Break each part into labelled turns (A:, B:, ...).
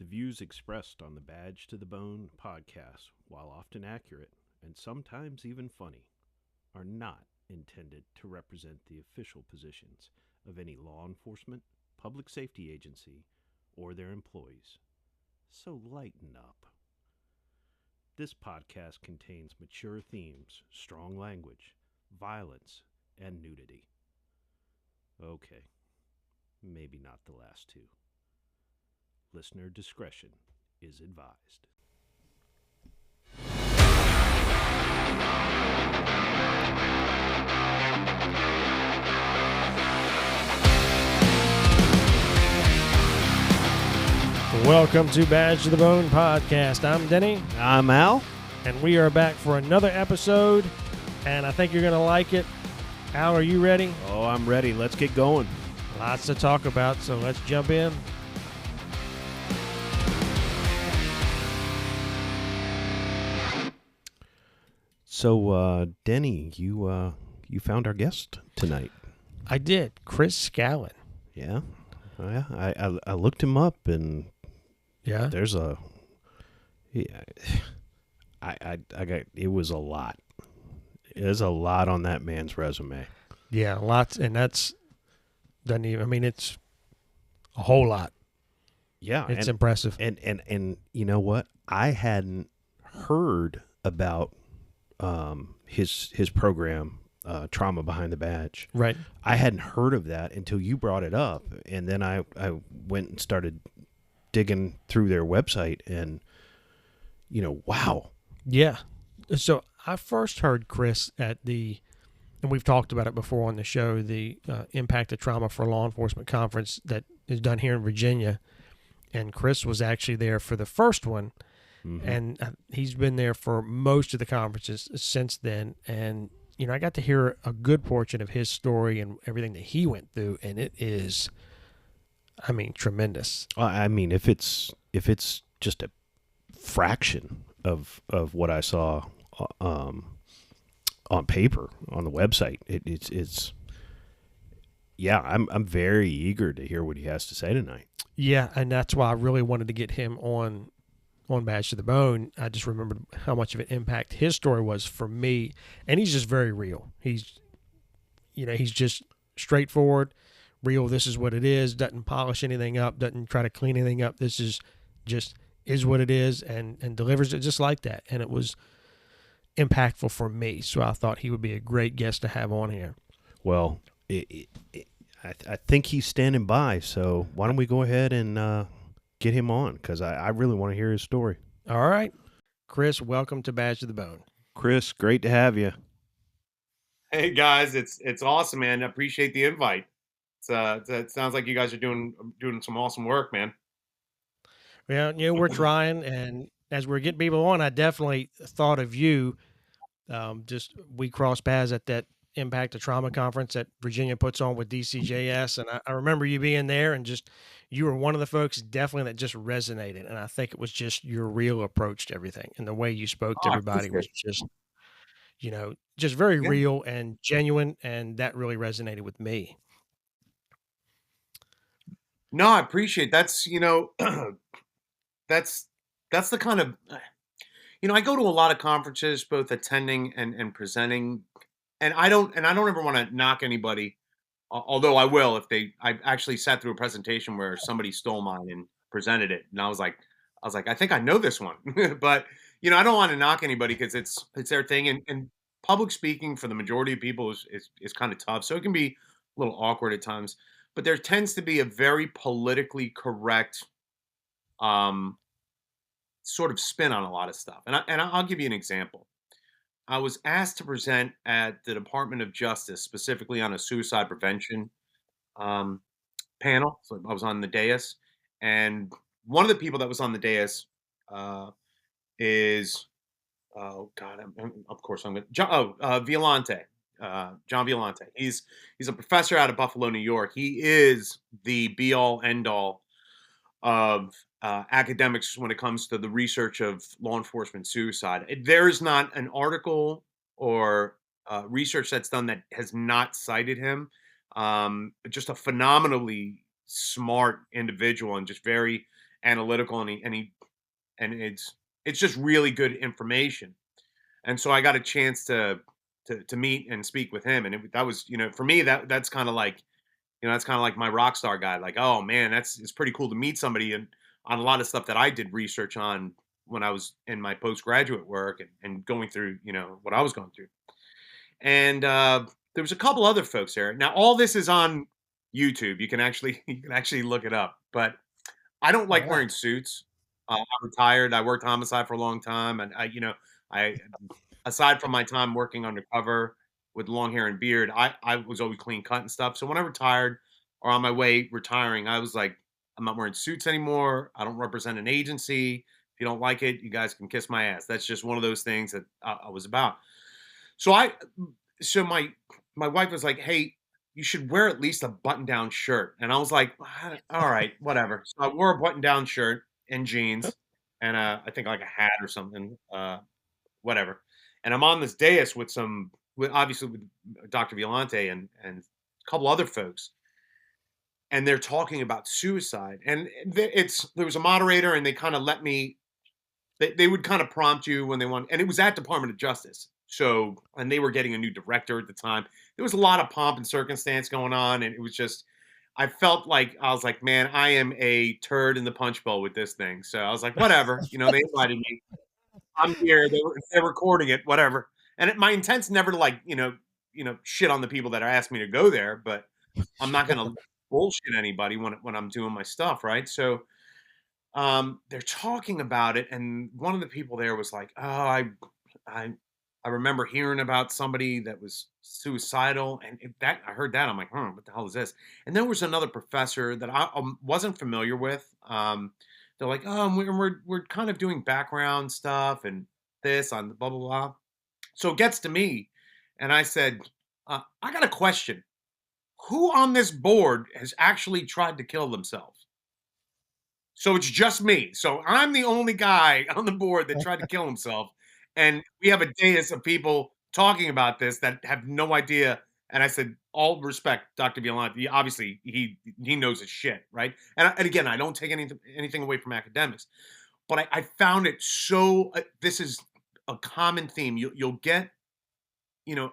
A: The views expressed on the Badge to the Bone podcast, while often accurate and sometimes even funny, are not intended to represent the official positions of any law enforcement, public safety agency, or their employees. So lighten up. This podcast contains mature themes, strong language, violence, and nudity. Okay, maybe not the last two. Listener discretion is advised.
B: Welcome to Badge to the Bone podcast. I'm Denny,
A: I'm Al.
B: and we are back for another episode, and I think you're going to like it. Al, are you ready?
A: Oh, I'm ready. Let's get going.
B: Lots to talk about, so let's jump in.
A: So, Denny, you found our guest tonight.
B: I did. Chris Scallon.
A: Yeah, yeah. I looked him up, and
B: Yeah?
A: there's a. Yeah, I got. It was a lot. There's a lot on that man's resume.
B: Yeah, lots, and that's, doesn't even, I mean, it's a whole lot.
A: Yeah,
B: It's impressive.
A: and you know what? I hadn't heard about his program, Trauma Behind the Badge.
B: Right.
A: I hadn't heard of that until you brought it up, and then I went and started digging through their website, and wow.
B: Yeah. So I first heard Chris at and we've talked about it before on the show, the Impact of Trauma for Law Enforcement conference that is done here in Virginia. And Chris was actually there for the first one, and he's been there for most of the conferences since then. And, I got to hear a good portion of his story and everything that he went through, and it is, I mean, tremendous.
A: I mean, if it's just a fraction of what I saw on paper on the website, it's yeah. I'm very eager to hear what he has to say tonight.
B: Yeah, and that's why I really wanted to get him on Badge to the Bone. I just remembered how much of an impact his story was for me, and he's just very real. He's just straightforward, real. This is what it is. Doesn't polish anything up. Doesn't try to clean anything up. This is just is what it is, and delivers it just like that. And it was impactful for me, so I thought he would be a great guest to have on here.
A: Well, I think he's standing by, so why don't we go ahead and get him on, because I really want to hear his story.
B: All right, Chris, welcome to Badge to the Bone.
A: Chris, great to have you.
C: Hey guys, it's awesome, man. I appreciate the invite. It sounds like you guys are doing some awesome work, man.
B: Well, we're trying, and as we're getting people on, I definitely thought of you. We crossed paths at that Impact of Trauma conference that Virginia puts on with DCJS, and I remember you being there, and just you were one of the folks definitely that just resonated, and I think it was just your real approach to everything, and the way you spoke to
C: Oh, I
B: everybody was
C: appreciate
B: just very
C: it. Yeah.
B: real and genuine, and that really resonated with me.
C: No, I appreciate that's that's the kind of I go to a lot of conferences, both attending and presenting, and I don't ever want to knock anybody, although I will if I actually sat through a presentation where somebody stole mine and presented it, and I was like, I think I know this one, but I don't want to knock anybody because it's their thing, and public speaking for the majority of people is kind of tough, so it can be a little awkward at times. But there tends to be a very politically correct sort of spin on a lot of stuff. And I'll give you an example. I was asked to present at the Department of Justice, specifically on a suicide prevention um, panel. So I was on the dais, and one of the people that was on the dais is oh God, of course I'm going to Violante. John Violante. He's a professor out of Buffalo, New York. He is the be all end all of academics when it comes to the research of law enforcement suicide. There is not an article or research that's done that has not cited him. Just a phenomenally smart individual and just very analytical, and it's just really good information. And so I got a chance to meet and speak with him, and that was, for me, that's kind of like, that's kind of like my rock star guy. Like, oh man, it's pretty cool to meet somebody and on a lot of stuff that I did research on when I was in my postgraduate work, and going through, what I was going through. And there was a couple other folks there. Now all this is on YouTube. You can actually you can actually look it up. But I don't
B: All
C: like
B: right.
C: wearing suits. I'm retired. I worked homicide for a long time, and I aside from my time working undercover with long hair and beard, I was always clean cut and stuff. So when I retired or on my way retiring, I was like, I'm not wearing suits anymore. I don't represent an agency. If you don't like it, you guys can kiss my ass. That's just one of those things that I was about. So so my wife was like, "Hey, you should wear at least a button-down shirt." And I was like, "All right, whatever." So I wore a button-down shirt and jeans and I think like a hat or something, whatever. And I'm on this dais with obviously with Dr. Violante and a couple other folks, and they're talking about suicide. And there was a moderator, and they kind of let me they would kind of prompt you when they want, and it was at Department of Justice. So, and they were getting a new director at the time. There was a lot of pomp and circumstance going on, and it was just, I felt like I was like, man, I am a turd in the punch bowl with this thing. So I was like, whatever, they invited me. I'm here. They're recording it, whatever. And my intent's never to like, shit on the people that are asking me to go there, but I'm not gonna bullshit anybody when I'm doing my stuff, right? So they're talking about it, and one of the people there was like, "Oh, I, I remember hearing about somebody that was suicidal," and that I heard that, I'm like, "Hmm, what the hell is this?" And there was another professor that I wasn't familiar with. They're like, "Oh, and we're kind of doing background stuff and this on blah blah blah." So it gets to me, and I said, "I got a question. Who on this board has actually tried to kill themselves?" So it's just me. So I'm the only guy on the board that tried to kill himself. And we have a dais of people talking about this that have no idea. And I said, all respect, Dr. Violante. Obviously, he knows his shit, right? And again, I don't take anything away from academics, but I found it so. This is a common theme. You'll get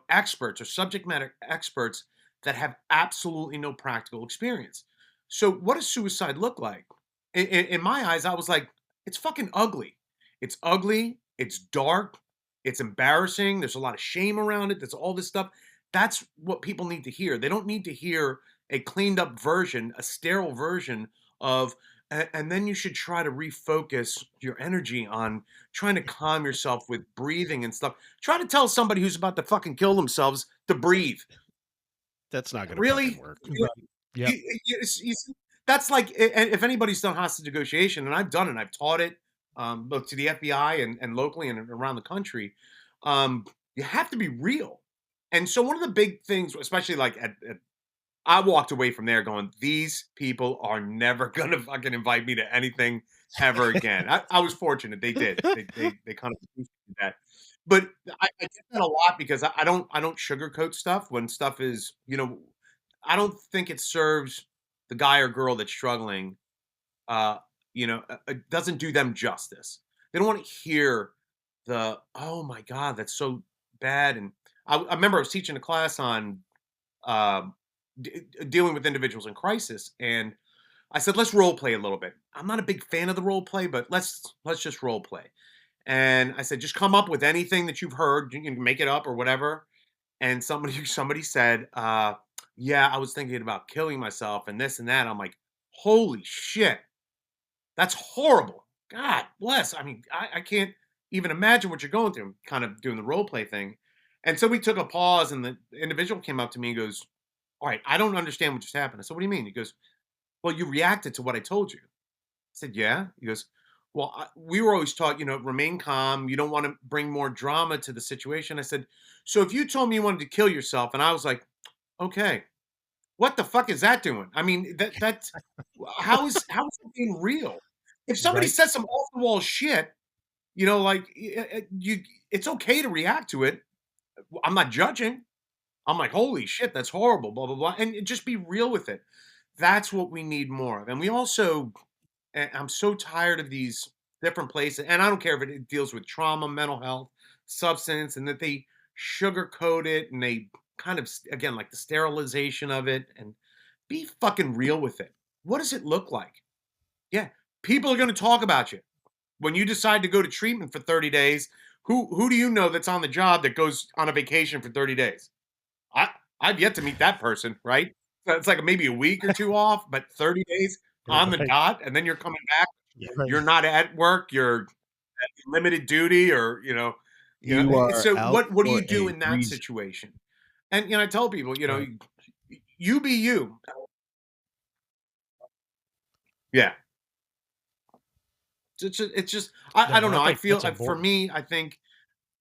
C: experts or subject matter experts that have absolutely no practical experience. So what does suicide look like? In my eyes, I was like, it's fucking ugly. It's ugly. It's dark. It's embarrassing. There's a lot of shame around it. There's all this stuff. That's what people need to hear. They don't need to hear a cleaned up version, a sterile version of, and then you should try to refocus your energy on trying to calm yourself with breathing and stuff. Try to tell somebody who's about to fucking kill themselves to breathe.
A: That's not going to fucking
C: Really?
A: work.
B: Right. Yep.
C: See, that's like, if anybody's done hostage negotiation, and I've done it, I've taught it, both to the FBI and locally and around the country. You have to be real. And so one of the big things, especially like I walked away from there going, these people are never gonna fucking invite me to anything ever again. I was fortunate they did. They kind of appreciated that. But I get that a lot because I don't sugarcoat stuff when stuff is, I don't think it serves the guy or girl that's struggling. Uh, it doesn't do them justice. They don't want to hear oh my God, that's so bad. And I remember I was teaching a class on um, dealing with individuals in crisis, and I said, let's role play a little bit. I'm not a big fan of the role play, but let's just role play. And I said, just come up with anything that you've heard. You can make it up or whatever. And somebody said, yeah, I was thinking about killing myself and this and that. I'm like, holy shit, that's horrible. God bless. I mean, I can't even imagine what you're going through, kind of doing the role play thing. And so we took a pause, and the individual came up to me and goes, all right, I don't understand what just happened. I said, what do you mean? He goes, well, you reacted to what I told you. I said, yeah. He goes, well, we were always taught, remain calm. You don't want to bring more drama to the situation. I said, so if you told me you wanted to kill yourself, and I was like, okay, what the fuck is that doing? I mean, that's how is it being real? If somebody
B: Right.
C: says some off the wall shit, like it's okay to react to it. I'm not judging. I'm like, holy shit, that's horrible, blah blah blah, and just be real with it. That's what we need more of. And we also, and I'm so tired of these different places. And I don't care if it deals with trauma, mental health, substance, and that they sugarcoat it and they kind of, again, like the sterilization of it, and be fucking real with it. What does it look like? Yeah, people are going to talk about you when you decide to go to treatment for 30 days. Who do you know that's on the job that goes on a vacation for 30 days? I I've yet to meet that person, right? So it's like maybe a week or 2 off, but 30 days
B: You're
C: on the
B: right.
C: dot, and then you're coming back.
B: You're right.
C: You're not at work, you're at limited duty, or,
A: You are
C: so
A: out
C: what do
A: for
C: you do
A: a
C: in that
A: reason.
C: situation? And, I tell people,
B: Right.
C: you be you. Yeah. It's just I
B: No,
C: don't
B: I
C: know, I
B: think
C: feel,
B: that's
C: for
B: important.
C: me, I think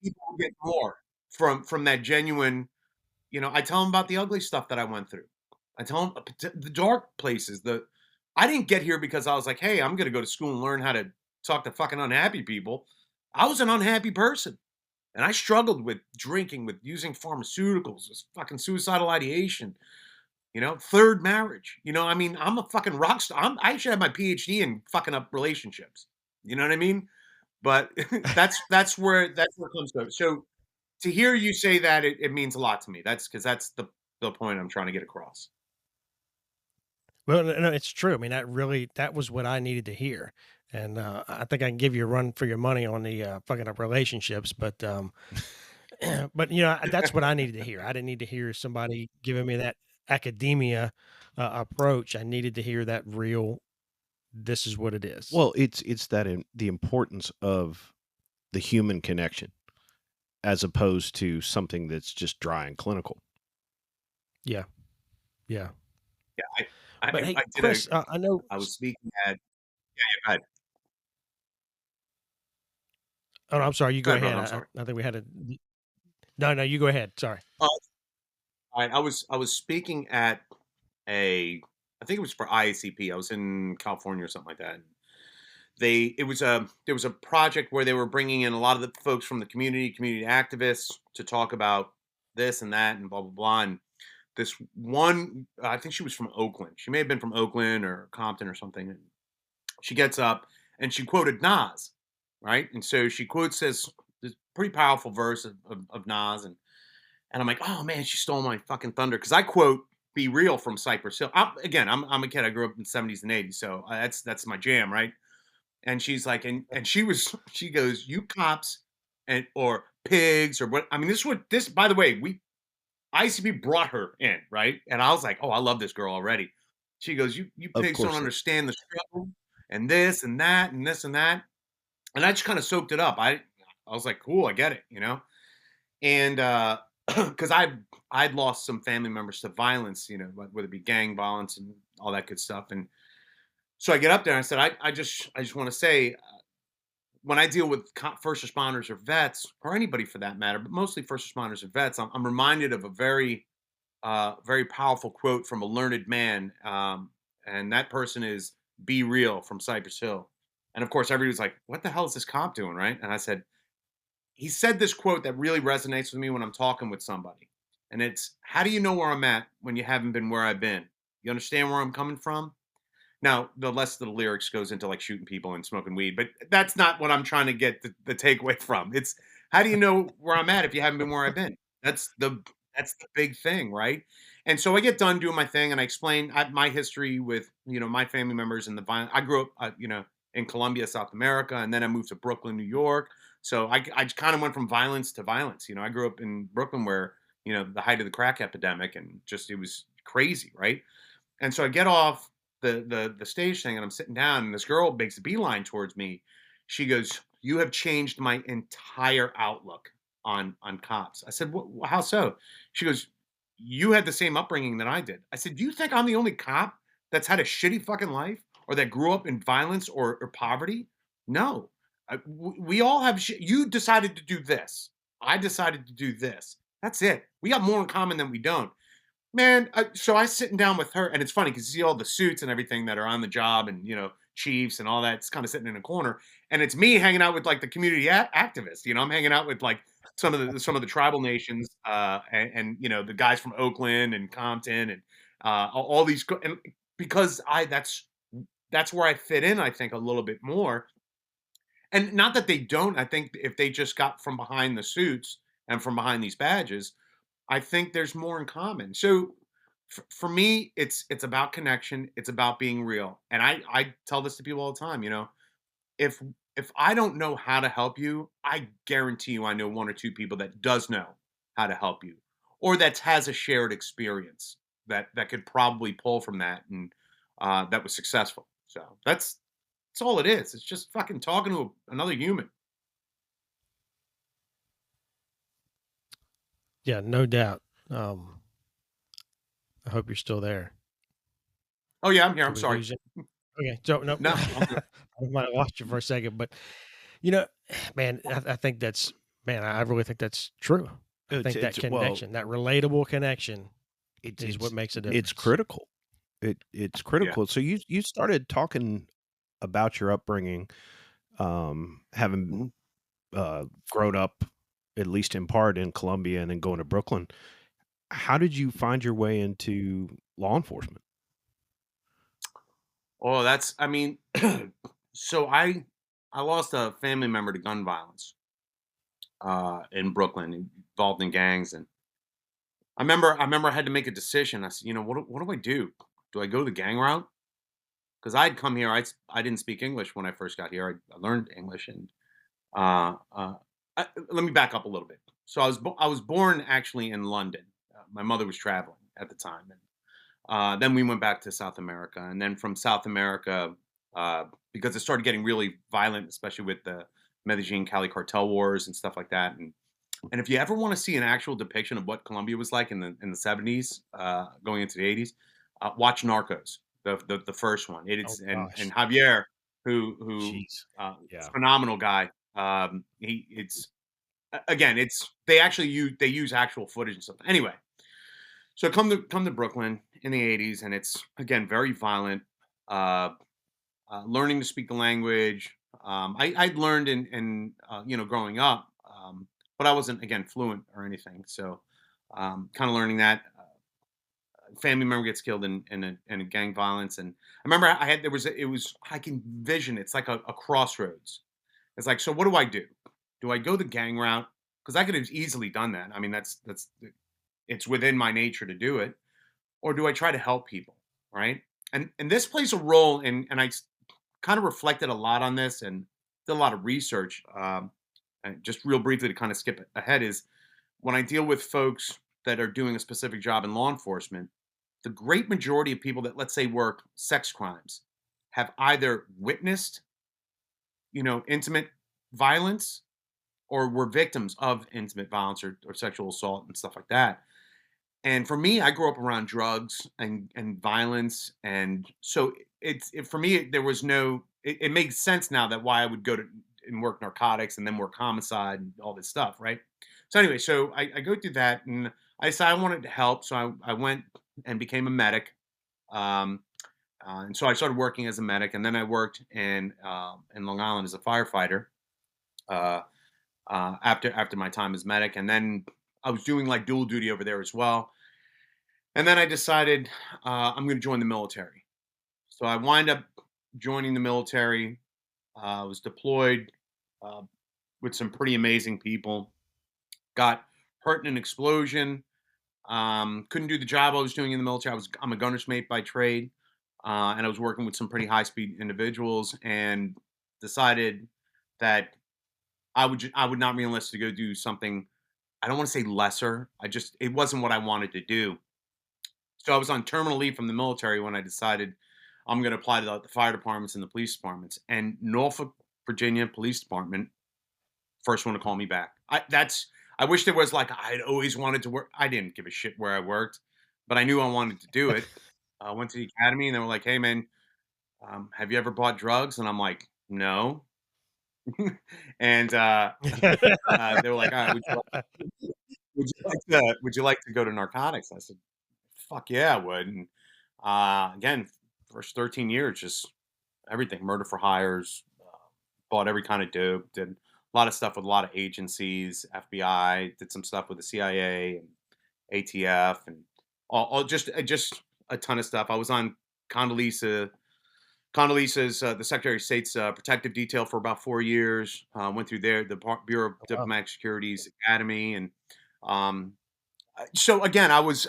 C: people get more from that genuine. I tell them about the ugly stuff that I went through. I tell them the dark places. I didn't get here because I was like, "Hey, I'm going to go to school and learn how to talk to fucking unhappy people." I was an unhappy person, and I struggled with drinking, with using pharmaceuticals, with fucking suicidal ideation. Third marriage. I mean, I'm a fucking rock star. I should have my PhD in fucking up relationships. You know what I mean? But that's where it comes to. So to hear you say that, it means a lot to me. That's because that's the point I'm trying to get across.
B: Well, no, it's true. I mean, that was what I needed to hear. And I think I can give you a run for your money on the fucking up relationships, but but that's what I needed to hear. I didn't need to hear somebody giving me that academia approach. I needed to hear that real. This is what it is.
A: Well, it's that the importance of the human connection as opposed to something that's just dry and clinical.
B: Yeah, yeah.
C: Yeah,
B: But hey,
C: I did a
B: Chris, I know.
C: I was speaking at yeah, go ahead.
B: Oh, no, I'm sorry. You
C: Go
B: go
C: ahead,
B: ahead.
C: brother. I'm sorry.
B: I think we had a. No, no, you go ahead. Sorry.
C: Uh, I was speaking at I think it was for IACP. I was in California or something like that. There was a project where they were bringing in a lot of the folks from the community activists to talk about this and that and blah blah blah. And this one, I think she was from Oakland. She may have been from Oakland or Compton or something. And she gets up and she quoted Nas, right? And so she quotes this pretty powerful verse of Nas, and I'm like, oh man, she stole my fucking thunder because I quote "Be Real" from Cypress Hill. I'm a kid. I grew up in the '70s and '80s, so that's my jam, right? And she's like, and she goes, "You cops and or pigs or what?" I mean, this. By the way, we ICP brought her in, right? And I was like, "Oh, I love this girl already." She goes, "You
A: Of
C: pigs don't
A: course,
C: understand the struggle and this and that and this and that." And I just kind of soaked it up. I was like, "Cool, I get it." And because I'd lost some family members to violence, whether it be gang violence and all that good stuff. And so I get up there and I said, I just want to say, when I deal with first responders or vets or anybody for that matter, but mostly first responders or vets, I'm reminded of a very powerful quote from a learned man, and that person is "Be Real" from Cypress Hill. And of course, everybody's like, "What the hell is this cop doing?" Right? And I said, he said this quote that really resonates with me when I'm talking with somebody, and it's, "How do you know where I'm at when you haven't been where I've been? You understand where I'm coming from?" Now, the rest of the lyrics goes into like shooting people and smoking weed, but that's not what I'm trying to get the takeaway from. It's, how do you know where I'm at if you haven't been where I've been? That's the that's the big thing, right? And so I get done doing my thing, and I explain my history with my family members and the violence. I grew up, in Colombia, South America, and then I moved to Brooklyn, New York. So I kind of went from violence to violence. I grew up in Brooklyn where the height of the crack epidemic, and just it was crazy, right? And so I get off the stage thing and I'm sitting down and this girl makes a beeline towards me. She goes, "You have changed my entire outlook on cops." I said, How so?" She goes, "You had the same upbringing that I did." I said, "Do you think I'm the only cop that's had a shitty fucking life or that grew up in violence or poverty? No. We all have you decided to do this. I decided to do this. That's it. We got more in common than we don't." Man, so I sitting down with her, and it's funny because you see all the suits and everything that are on the job, and chiefs and all that. It's kind of sitting in a corner, and it's me hanging out with like the community activists. I'm hanging out with like some of the tribal nations, and the guys from Oakland and Compton and all these, and because that's that's where I fit in, I think, a little bit more. And not that they don't. I think if they just got from behind the suits and from behind these badges, I think there's more in common. So for me, it's about connection. It's about being real. And I tell this to people all the time. If if I don't know how to help you, I guarantee you I know one or two people that does know how to help you, or that has a shared experience that could probably pull from that and that was successful. So that's all it is. It's just fucking talking to another human.
B: Yeah, no doubt. I hope you're still there.
C: Oh yeah, I'm here.
B: Did
C: I'm
B: we
C: sorry.
B: lose you? Okay, so no,
C: No, I'm good.
B: I might have lost you for a second, but you know, man, I think that's man, I really think that's true. I think that
A: Well,
B: connection, that relatable connection, is what
A: it's
B: makes a
A: it's
B: difference.
A: critical. It's
C: Yeah.
A: critical. So you started talking about your upbringing, having grown up at least in part in Columbia and then going to Brooklyn. How did you find your way into law enforcement?
C: Oh, that's. I mean, so I lost a family member to gun violence in Brooklyn, involved in gangs, and I remember I had to make a decision. I said, what do I do? Do I go the gang route? Because I'd come here, I didn't speak English when I first got here. I learned English, and uh, uh, let me back up a little bit. So I was born actually in London. My mother was traveling at the time, and then we went back to South America, and then from South America, because it started getting really violent, especially with the Medellin Cali cartel wars and stuff like that. And if you ever want to see an actual depiction of what Colombia was like in the 70s, going into the 80s, watch Narcos, the first one.
B: Oh
C: It's and
B: gosh,
C: Javier, who
A: Jeez. Yeah.
C: phenomenal guy. It's again, it's they use actual footage and stuff. Anyway, so come to Brooklyn in the 80s, and it's again very violent. Uh, Learning to speak the language. I'd learned in growing up, but I wasn't again fluent or anything. So kind of learning that family member gets killed in a gang violence, and I remember I had there was it was I can vision it's like a crossroads. It's like, so what do I do? Do I go the gang route? Because I could have easily done that. I mean, that's it's within my nature to do it, or do I try to help people, right? And this plays a role in, and kind of reflected a lot on this and did a lot of research. And just real briefly to kind of skip ahead is when I deal with folks that are doing a specific job in law enforcement, the great majority of people that let's say work sex crimes have either witnessed, intimate violence or were victims of intimate violence or sexual assault and stuff like that. And for me, I grew up around drugs and violence, and so for me there was no. It makes sense now that why I would go to and work narcotics and then work homicide and all this stuff, right? So anyway, so I go through that, and I decided I wanted to help, so I went and became a medic, um, and so I started working as a medic, and then I worked in Long Island as a firefighter. Uh, after my time as medic, and then I was doing like dual duty over there as well. And then I decided I'm going to join the military. So I wind up joining the military. I was deployed uh, with some pretty amazing people. Got hurt in an explosion. Couldn't do the job I was doing in the military. I'm a gunner's mate by trade, and I was working with some pretty high speed individuals, and decided that I would not re-enlist to go do something. I don't want to say lesser. It wasn't what I wanted to do. So I was on terminal leave from the military when I decided I'm going to apply to the fire departments and the police departments. And Norfolk, Virginia Police Department, first one to call me back. I wish there was like I'd always wanted to work. I didn't give a shit where I worked, but I knew I wanted to do it. I went to the academy and they were like, "Hey man, have you ever bought drugs?" And I'm like, "No." And they were like, "All right, would you like to go to narcotics?" I said, "Fuck yeah, I would." And again, first 13 years, just everything, murder for hires, bought every kind of dope, did a lot of stuff with a lot of agencies, FBI, did some stuff with the CIA and ATF, and all just a ton of stuff. I was on Condoleezza Condoleezza's the Secretary of State's protective detail for about 4 years. Went through there, the Bureau of
B: Wow.
C: Diplomatic Security's academy, and um, so again, I was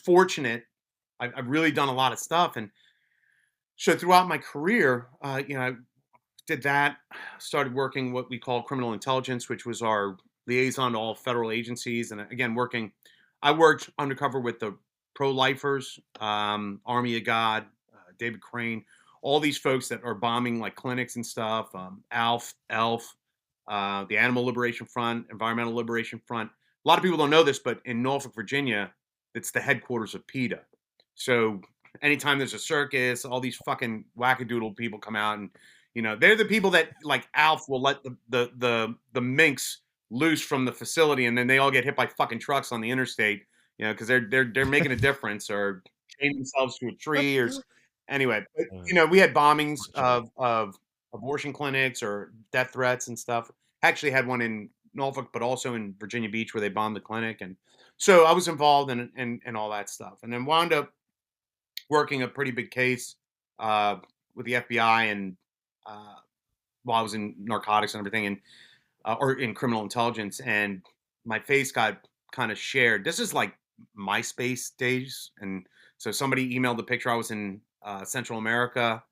C: fortunate. I've really done a lot of stuff, and so throughout my career, I did that. Started working what we call criminal intelligence, which was our liaison to all federal agencies, and again, I worked undercover with the pro-lifers, Army of God, David Crane, all these folks that are bombing like clinics and stuff. ALF, ELF, the Animal Liberation Front, Environmental Liberation Front. A lot of people don't know this, but in Norfolk, Virginia, it's the headquarters of PETA. So anytime there's a circus, all these fucking wackadoodle people come out, and they're the people that like Alf will let the minks loose from the facility, and then they all get hit by fucking trucks on the interstate, because they're making a difference or chain themselves to a tree anyway. But, we had bombings of abortion clinics or death threats and stuff. Actually had one in Norfolk, but also in Virginia Beach where they bombed the clinic, and so I was involved in all that stuff, and then wound up working a pretty big case with the FBI, and uh, while I was in narcotics and everything, and or in criminal intelligence, and my face got kind of shared. This is like MySpace days, and so somebody emailed the picture. I was in Central America,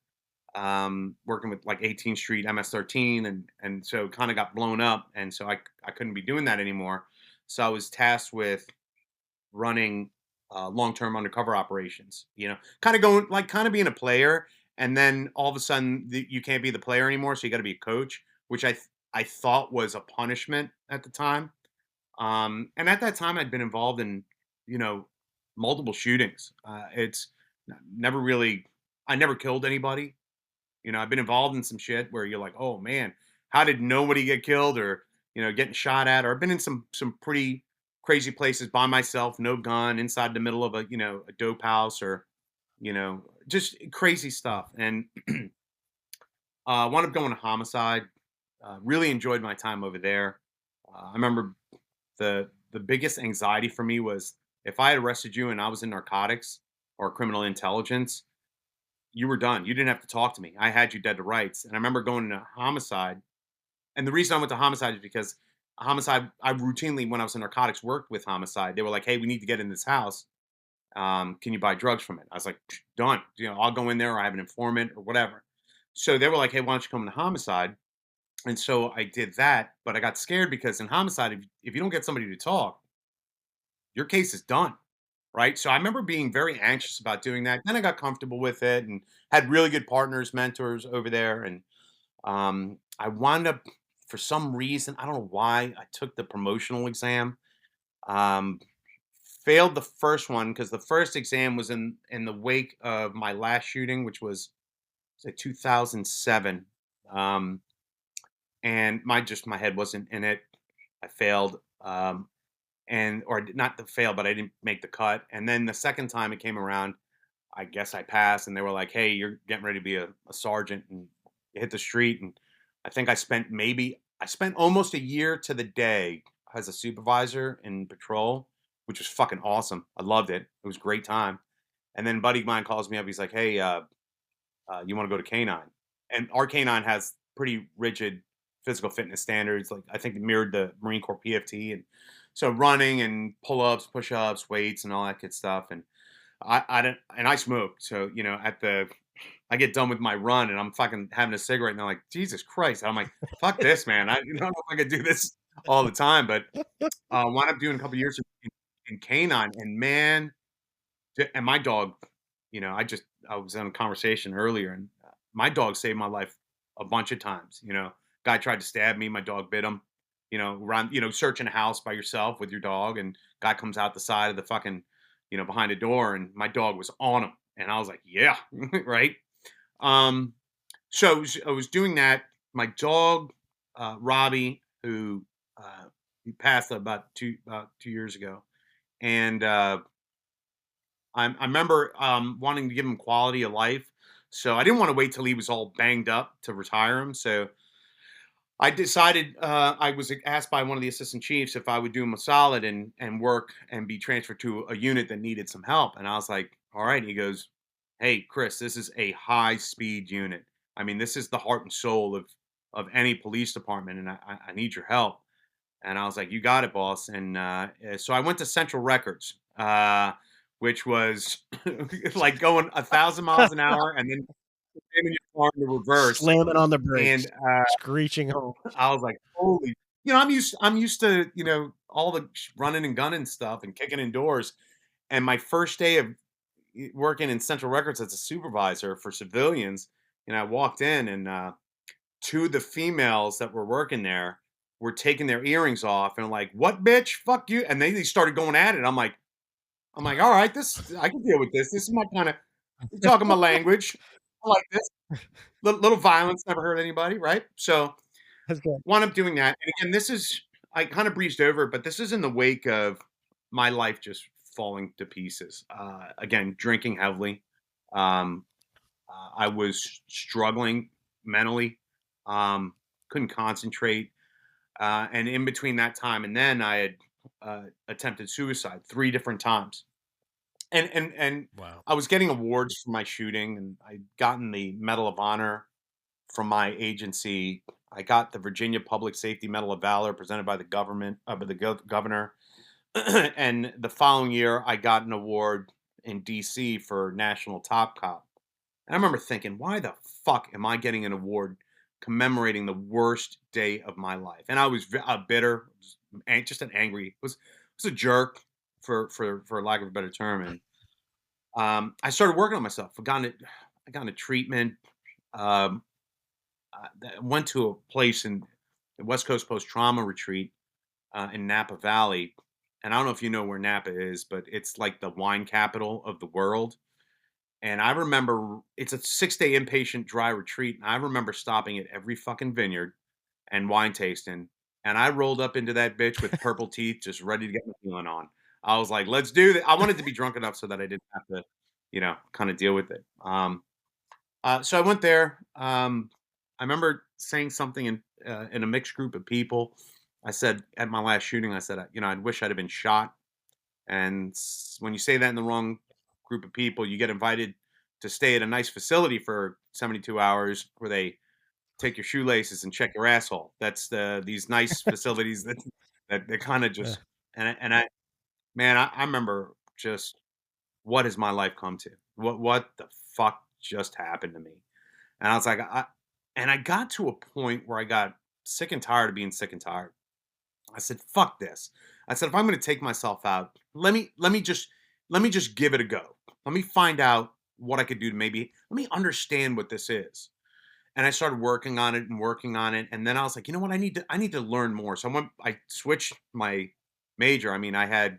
C: working with like 18th Street MS-13, and so kind of got blown up, and so I couldn't be doing that anymore. So I was tasked with running long-term undercover operations. Kind of going like kind of being a player, and then all of a sudden you can't be the player anymore, so you got to be a coach, which I thought was a punishment at the time. And at that time, I'd been involved in you know multiple shootings. It's never really I never killed anybody. I've been involved in some shit where you're like, oh man, how did nobody get killed, or getting shot at, or I've been in some pretty crazy places by myself, no gun, inside the middle of a dope house, or just crazy stuff, and wound up going to homicide. Really enjoyed my time over there. I remember the biggest anxiety for me was if I had arrested you and I was in narcotics or criminal intelligence, you were done. You didn't have to talk to me. I had you dead to rights. And I remember going to homicide. And the reason I went to homicide is because homicide, I routinely, when I was in narcotics, worked with homicide. They were like, hey, we need to get in this house. Can you buy drugs from it? I was like, done. I'll go in there, or I have an informant or whatever. So they were like, hey, why don't you come to homicide? And so I did that. But I got scared because in homicide, if you don't get somebody to talk, your case is done. Right. So I remember being very anxious about doing that. Then I got comfortable with it and had really good partners, mentors over there. And I wound up, for some reason, I don't know why, I took the promotional exam. Um, Failed the first one because the first exam was in the wake of my last shooting, which was say 2007. Um, and my head wasn't in it. I failed. And or not to fail, but I didn't make the cut. And then the second time it came around, I guess I passed, and they were like, "Hey, you're getting ready to be a sergeant and hit the street." And I spent almost a year to the day as a supervisor in patrol, which was fucking awesome. I loved it. It was a great time. And then a buddy of mine calls me up. He's like, "Hey, you want to go to Canine?" And our Canine has pretty rigid physical fitness standards. Like I think it mirrored the Marine Corps PFT, and so running and pull ups, push ups, weights, and all that good stuff. And I don't, and I smoke. So I get done with my run and I'm fucking having a cigarette, and they're like, Jesus Christ. I'm like, fuck this, man. I don't know if I could do this all the time, but wound up doing a couple years in Canine, and man, and my dog, I was in a conversation earlier, and my dog saved my life a bunch of times. Guy tried to stab me, my dog bit him. Around, searching a house by yourself with your dog, and guy comes out the side of the fucking, behind the door, and my dog was on him, and I was like, yeah, right. Um, so I was doing that. My dog, Robbie, who he passed about 2 years ago, and I remember wanting to give him quality of life. So I didn't want to wait till he was all banged up to retire him. So I decided I was asked by one of the assistant chiefs if I would do him a solid and work and be transferred to a unit that needed some help. And I was like, all right. He goes, hey, Chris, this is a high speed unit. I mean, this is the heart and soul of any police department, and I need your help. And I was like, you got it, boss. And so I went to Central Records, which was like going 1,000 miles an hour and then in your car in the reverse.
B: Slamming on the
C: And
B: brakes, screeching home.
C: I was like, holy, I'm used to, all the running and gunning stuff and kicking indoors. And my first day of working in Central Records as a supervisor for civilians, I walked in and two of the females that were working there were taking their earrings off and like, what bitch? Fuck you. And they started going at it. I'm like, all right, this I can deal with this. This is my kind of talking my language. I like this. Little violence never hurt anybody, right? So
B: That's good.
C: wound up doing that. And again, I kind of breezed over it, but this is in the wake of my life just falling to pieces. Again, drinking heavily. Um, I was struggling mentally, couldn't concentrate. And in between that time and then, I had attempted suicide 3 different times. And
B: Wow.
C: I was getting awards for my shooting, and I'd gotten the Medal of Honor from my agency. I got the Virginia Public Safety Medal of Valor presented by the government, by the governor. And the following year, I got an award in D.C. for National Top Cop. And I remember thinking, why the fuck am I getting an award commemorating the worst day of my life? And I was bitter, just an angry, was a jerk for lack of a better term. And I started working on myself. I got into treatment. Um, I went to a place in the West Coast Post Trauma Retreat in Napa Valley. And I don't know if you know where Napa is, but it's like the wine capital of the world. And I remember it's a 6-day inpatient dry retreat. And I remember stopping at every fucking vineyard and wine tasting. And I rolled up into that bitch with purple teeth, just ready to get my feeling on. I was like, let's do this. I wanted to be drunk enough so that I didn't have to, kind of deal with it. So I went there. I remember saying something in a mixed group of people. I said at my last shooting, I said, I'd wish I'd have been shot. And when you say that in the wrong group of people, you get invited to stay at a nice facility for 72 hours where they take your shoelaces and check your asshole. That's these nice facilities that kind of just and I man, I remember just what has my life come to? What the fuck just happened to me? And I was like, I got to a point where I got sick and tired of being sick and tired. I said, fuck this. I said, if I'm going to take myself out, let me just give it a go. Let me find out what I could do to let me understand what this is. And I started working on it and working on it. And then I was like, you know what? I need to learn more. So I switched my major. I mean, I'd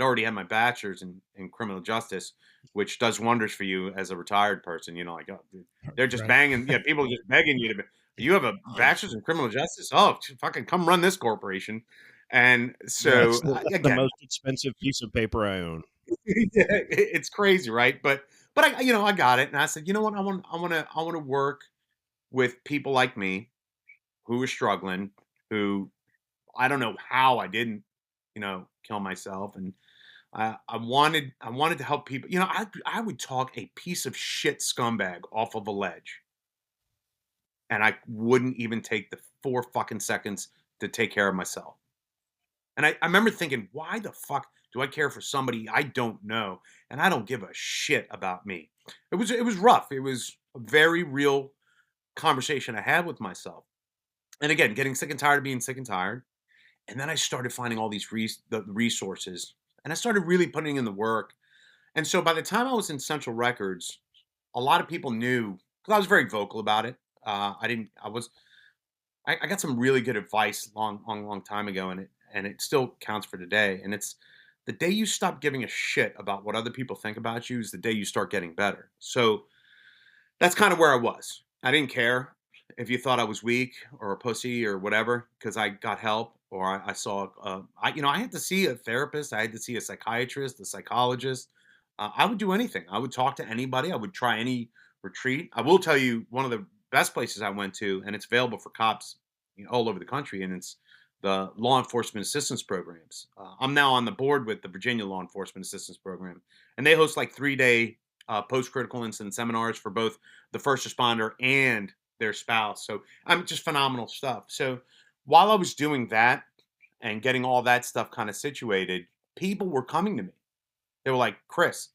C: already had my bachelor's in criminal justice, which does wonders for you as a retired person. Like, oh, dude, they're just
B: Right.
C: banging. Yeah, people are just begging you to. You have a bachelor's in criminal justice. Oh, fucking come run this corporation. And
A: That's
C: so
A: the most expensive piece of paper I own.
C: yeah, it's crazy, right? But I got it, and I said, you know what? I want to work with people like me who are struggling, who I don't know how I didn't, kill myself, and I wanted to help people. I would talk a piece of shit scumbag off of a ledge, and I wouldn't even take the 4 fucking seconds to take care of myself. And I remember thinking, why the fuck do I care for somebody I don't know and I don't give a shit about me? It was rough. It was a very real conversation I had with myself. And again, getting sick and tired of being sick and tired. And then I started finding all these the resources, and I started really putting in the work. And so by the time I was in Central Records, a lot of people knew because I was very vocal about it. I didn't. I got some really good advice long time ago, and it still counts for today. And it's the day you stop giving a shit about what other people think about you is the day you start getting better. So that's kind of where I was. I didn't care if you thought I was weak or a pussy or whatever because I got help or I saw. I had to see a therapist. I had to see a psychiatrist, a psychologist. I would do anything. I would talk to anybody. I would try any retreat. I will tell you one of the best places I went to, and it's available for cops, all over the country, and it's the law enforcement assistance programs. I'm now on the board with the Virginia Law Enforcement Assistance Program, and they host like 3-day post-critical incident seminars for both the first responder and their spouse. So I'm just phenomenal stuff. So while I was doing that and getting all that stuff kind of situated, people were coming to me. They were like, Chris,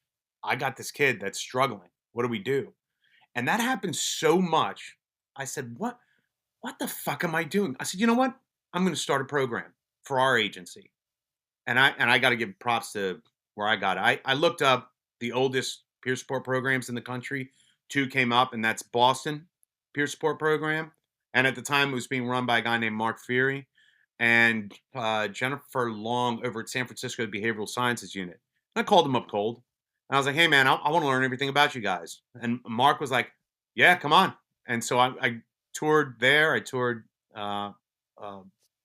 C: I got this kid that's struggling. What do we do? And that happened so much. I said, what the fuck am I doing? I said, you know what? I'm going to start a program for our agency. And I got to give props to where I got it. I looked up the oldest peer support programs in the country. Two came up, and that's Boston peer support program. And at the time, it was being run by a guy named Mark Feary and Jennifer Long over at San Francisco Behavioral Sciences Unit. And I called him up cold. And I was like, hey, man, I want to learn everything about you guys. And Mark was like, yeah, come on. And so I toured there. I toured uh,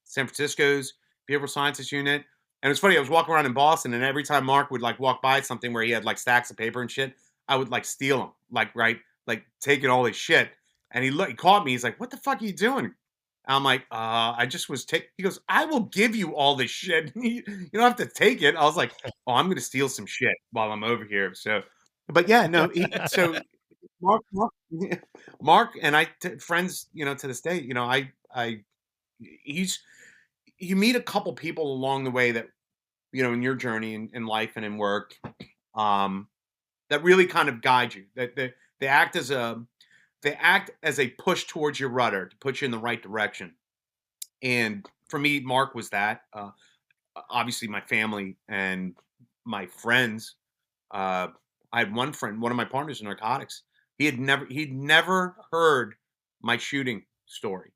C: San Francisco's Behavioral Sciences Unit. And it's funny, I was walking around in Boston, and every time Mark would like walk by something where he had like stacks of paper and shit, I would like steal them, like right, like taking all his shit. And he caught me. He's like, "What the fuck are you doing?" I'm like, I just was taking." He goes, "I will give you all this shit. You don't have to take it." I was like, "Oh, I'm going to steal some shit while I'm over here." So, but yeah, no. So Mark, Mark and I, friends, to this day. He's you meet a couple people along the way that in your journey in life and in work, um, that really kind of guide you. That they act as a push towards your rudder to put you in the right direction. And for me, Mark was that. Obviously, my family and my friends. Uh, I had one friend, one of my partners in narcotics. He'd never heard my shooting story,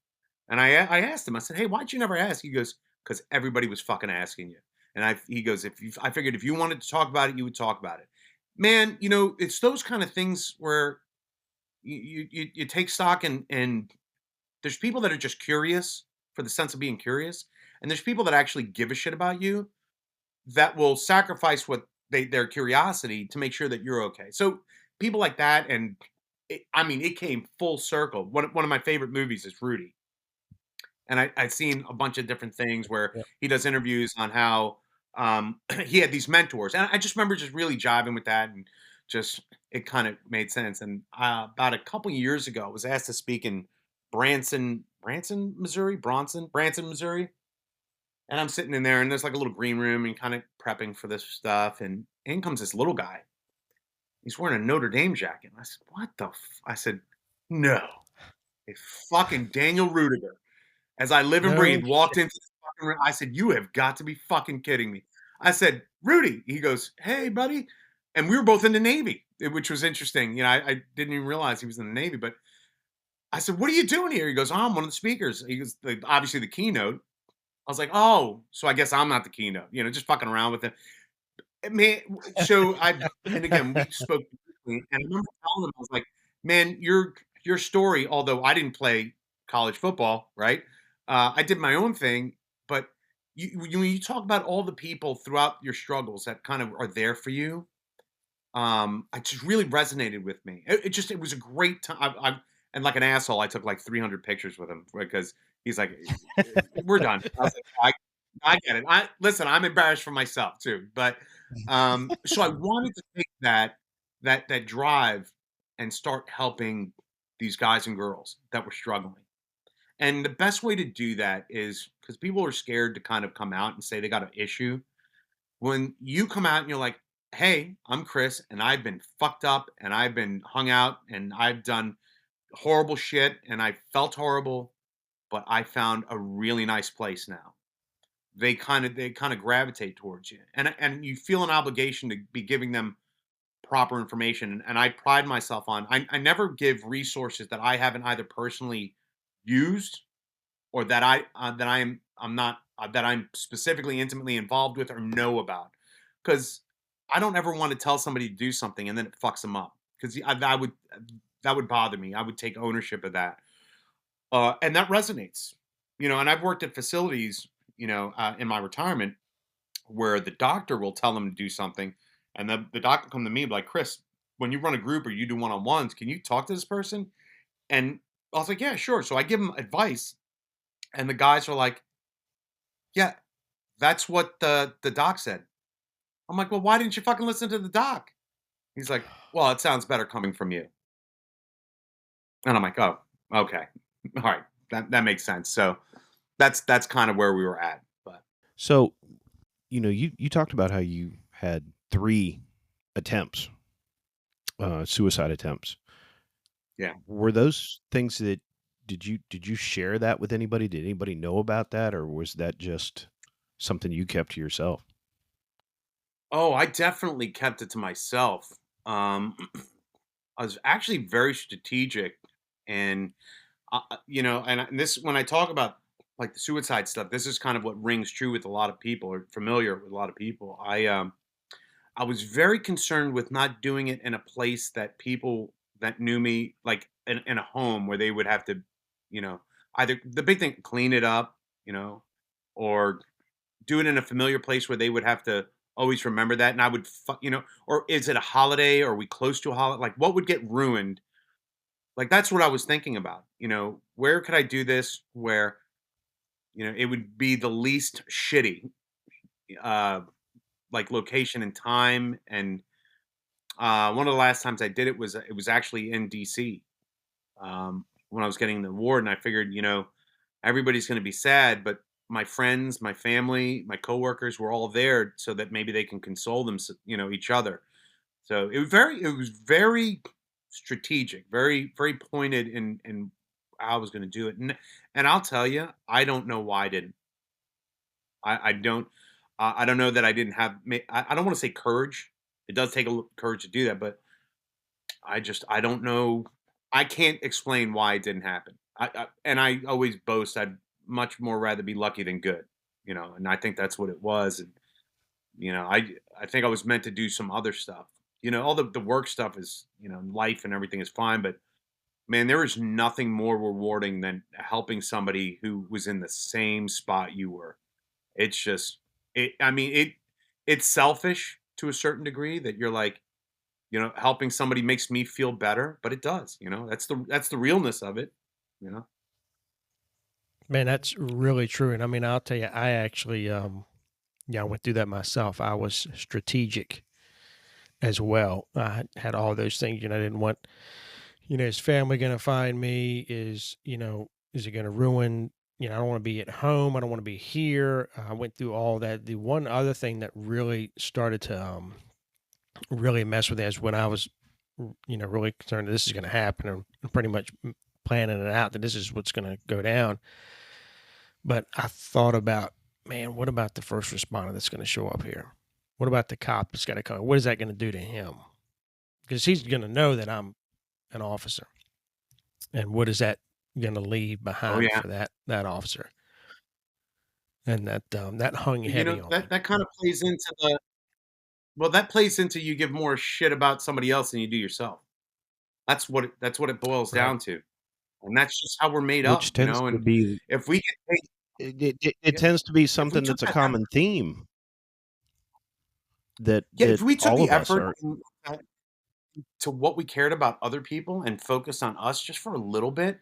C: and I asked him. I said, "Hey, why'd you never ask?" He goes, "Because everybody was fucking asking you." And he goes, I figured if you wanted to talk about it, you would talk about it. Man, it's those kind of things where you take stock and there's people that are just curious for the sense of being curious, and there's people that actually give a shit about you that will sacrifice their curiosity to make sure that you're okay. So people like that, and it came full circle. One of my favorite movies is Rudy, and I've seen a bunch of different things where
B: Yeah.
C: he does interviews on how he had these mentors, and I just remember just really jiving with that, and just it kind of made sense. And about a couple years ago, I was asked to speak in Branson, Missouri, and I'm sitting in there, and there's like a little green room, and kind of prepping for this stuff, and in comes this little guy. He's wearing a Notre Dame jacket. And I said, "What the?" I said, "No, it's fucking Daniel Rudiger." As I live and
B: No
C: breathe, walked into the fucking room. I said, "You have got to be fucking kidding me." I said, "Rudy." He goes, "Hey, buddy." And we were both in the Navy, which was interesting. I didn't even realize he was in the Navy. But I said, "What are you doing here?" He goes, "Oh, I'm one of the speakers." He goes, obviously the keynote. I was like, "Oh, so I guess I'm not the keynote." Just fucking around with him. Man, so and again, we spoke briefly, and I remember telling him, I was like, "Man, your story, although I didn't play college football, right? I did my own thing, but when you talk about all the people throughout your struggles that kind of are there for you, it just really resonated with me. It was a great time. And like an asshole, I took like 300 pictures with him because he's like, "We're done." I was like, I get it. Listen, I'm embarrassed for myself too, but so I wanted to take that drive and start helping these guys and girls that were struggling. And the best way to do that is because people are scared to kind of come out and say they got an issue. When you come out and you're like, "Hey, I'm Chris, and I've been fucked up, and I've been hung out, and I've done horrible shit, and I felt horrible, but I found a really nice place now." They kind of gravitate towards you, and you feel an obligation to be giving them proper information. And I pride myself on I never give resources that I haven't either personally used or I'm not that I'm specifically intimately involved with or know about, because I don't ever want to tell somebody to do something and then it fucks them up, because that would bother me. I would take ownership of that, and that resonates. And I've worked at facilities, in my retirement, where the doctor will tell them to do something, and the doctor come to me and be like, "Chris, when you run a group or you do one-on-ones, can you talk to this person?" And I was like, "Yeah, sure." So I give them advice, and the guys are like, "Yeah, that's what the doc said." I'm like, "Well, why didn't you fucking listen to the doc?" He's like, well, it sounds better coming from you. And I'm like, oh, okay. All right. That makes sense. So that's kind of where we were at. But
A: So, you talked about how you had 3 attempts, suicide attempts.
C: yeah.
A: Were those things that did you share that with anybody? Did anybody know about that, or was that just something you kept to yourself?
C: Oh, I definitely kept it to myself. I was actually very strategic and and this when I talk about like the suicide stuff, this is kind of what rings true with a lot of people or familiar with a lot of people. I was very concerned with not doing it in a place that people that knew me, like in a home where they would have to, you know, either the big thing, clean it up, or do it in a familiar place where they would have to always remember that. And I would, or is it a holiday? Or are we close to a holiday? Like what would get ruined? Like that's what I was thinking about. Where could I do this where, it would be the least shitty, uh, like location and time. And one of the last times I did it was actually in DC, when I was getting the award, and I figured, everybody's going to be sad, but my friends, my family, my coworkers were all there so that maybe they can console them, each other. So it was very strategic, very very pointed in how I was going to do it, and I'll tell you, I don't know why I didn't. I don't know that I didn't have. I don't want to say courage. It does take courage to do that, but I don't know. I can't explain why it didn't happen. And I always boast I'd much more rather be lucky than good, and I think that's what it was. And I think I was meant to do some other stuff. All the work stuff is, life and everything is fine, but man, there is nothing more rewarding than helping somebody who was in the same spot you were. It's just it. I mean it's selfish to a certain degree that you're like, helping somebody makes me feel better, but it does, that's the realness of it, you know.
B: Man, that's really true. And I mean, I'll tell you, I actually, yeah, I went through that myself. I was strategic as well. I had all those things, I didn't want, is family going to find me? Is it going to ruin, I don't want to be at home. I don't want to be here. I went through all that. The one other thing that really started to, really mess with me is when I was, really concerned that this is going to happen and pretty much planning it out that this is what's going to go down. But I thought about, man, what about the first responder that's going to show up here? What about the cop that's got to come? What is that going to do to him? Because he's going to know that I'm an officer. And what is that going to leave
C: Oh
B: behind
C: yeah.
B: for that officer? And that hung heavy on me.
C: That kind of plays into the well, that plays into you give more shit about somebody else than you do yourself. That's what it boils
B: Right.
C: down to. And that's just how we're made
A: Which
C: up,
A: tends to
C: and
A: be
C: if we could take
A: it
C: yeah,
A: tends to be
C: if we
A: something
C: took
A: that's a
C: that
A: common theme that
C: yeah, if we took
A: all
C: the
A: of us
C: effort
A: are.
C: to what we cared about other people and focused on us just for a little bit,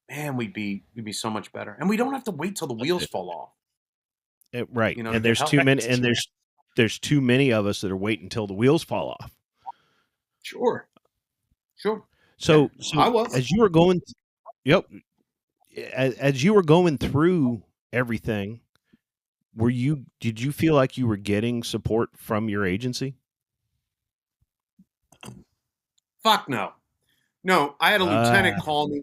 C: man, we'd be so much better. And we don't have to wait till the
A: That's
C: wheels
A: it.
C: fall off,
A: Right,
C: to
A: and
C: get
A: there's
C: help.
A: too many,
B: Right.
A: and there's too many of us that are waiting until the wheels fall off.
C: Sure. Sure. Yeah.
A: So
C: I was.
A: as you were going, yep, as you were going through everything, did you feel like you were getting support from your agency?
C: Fuck no. No, I had a
A: Uh,
C: lieutenant call me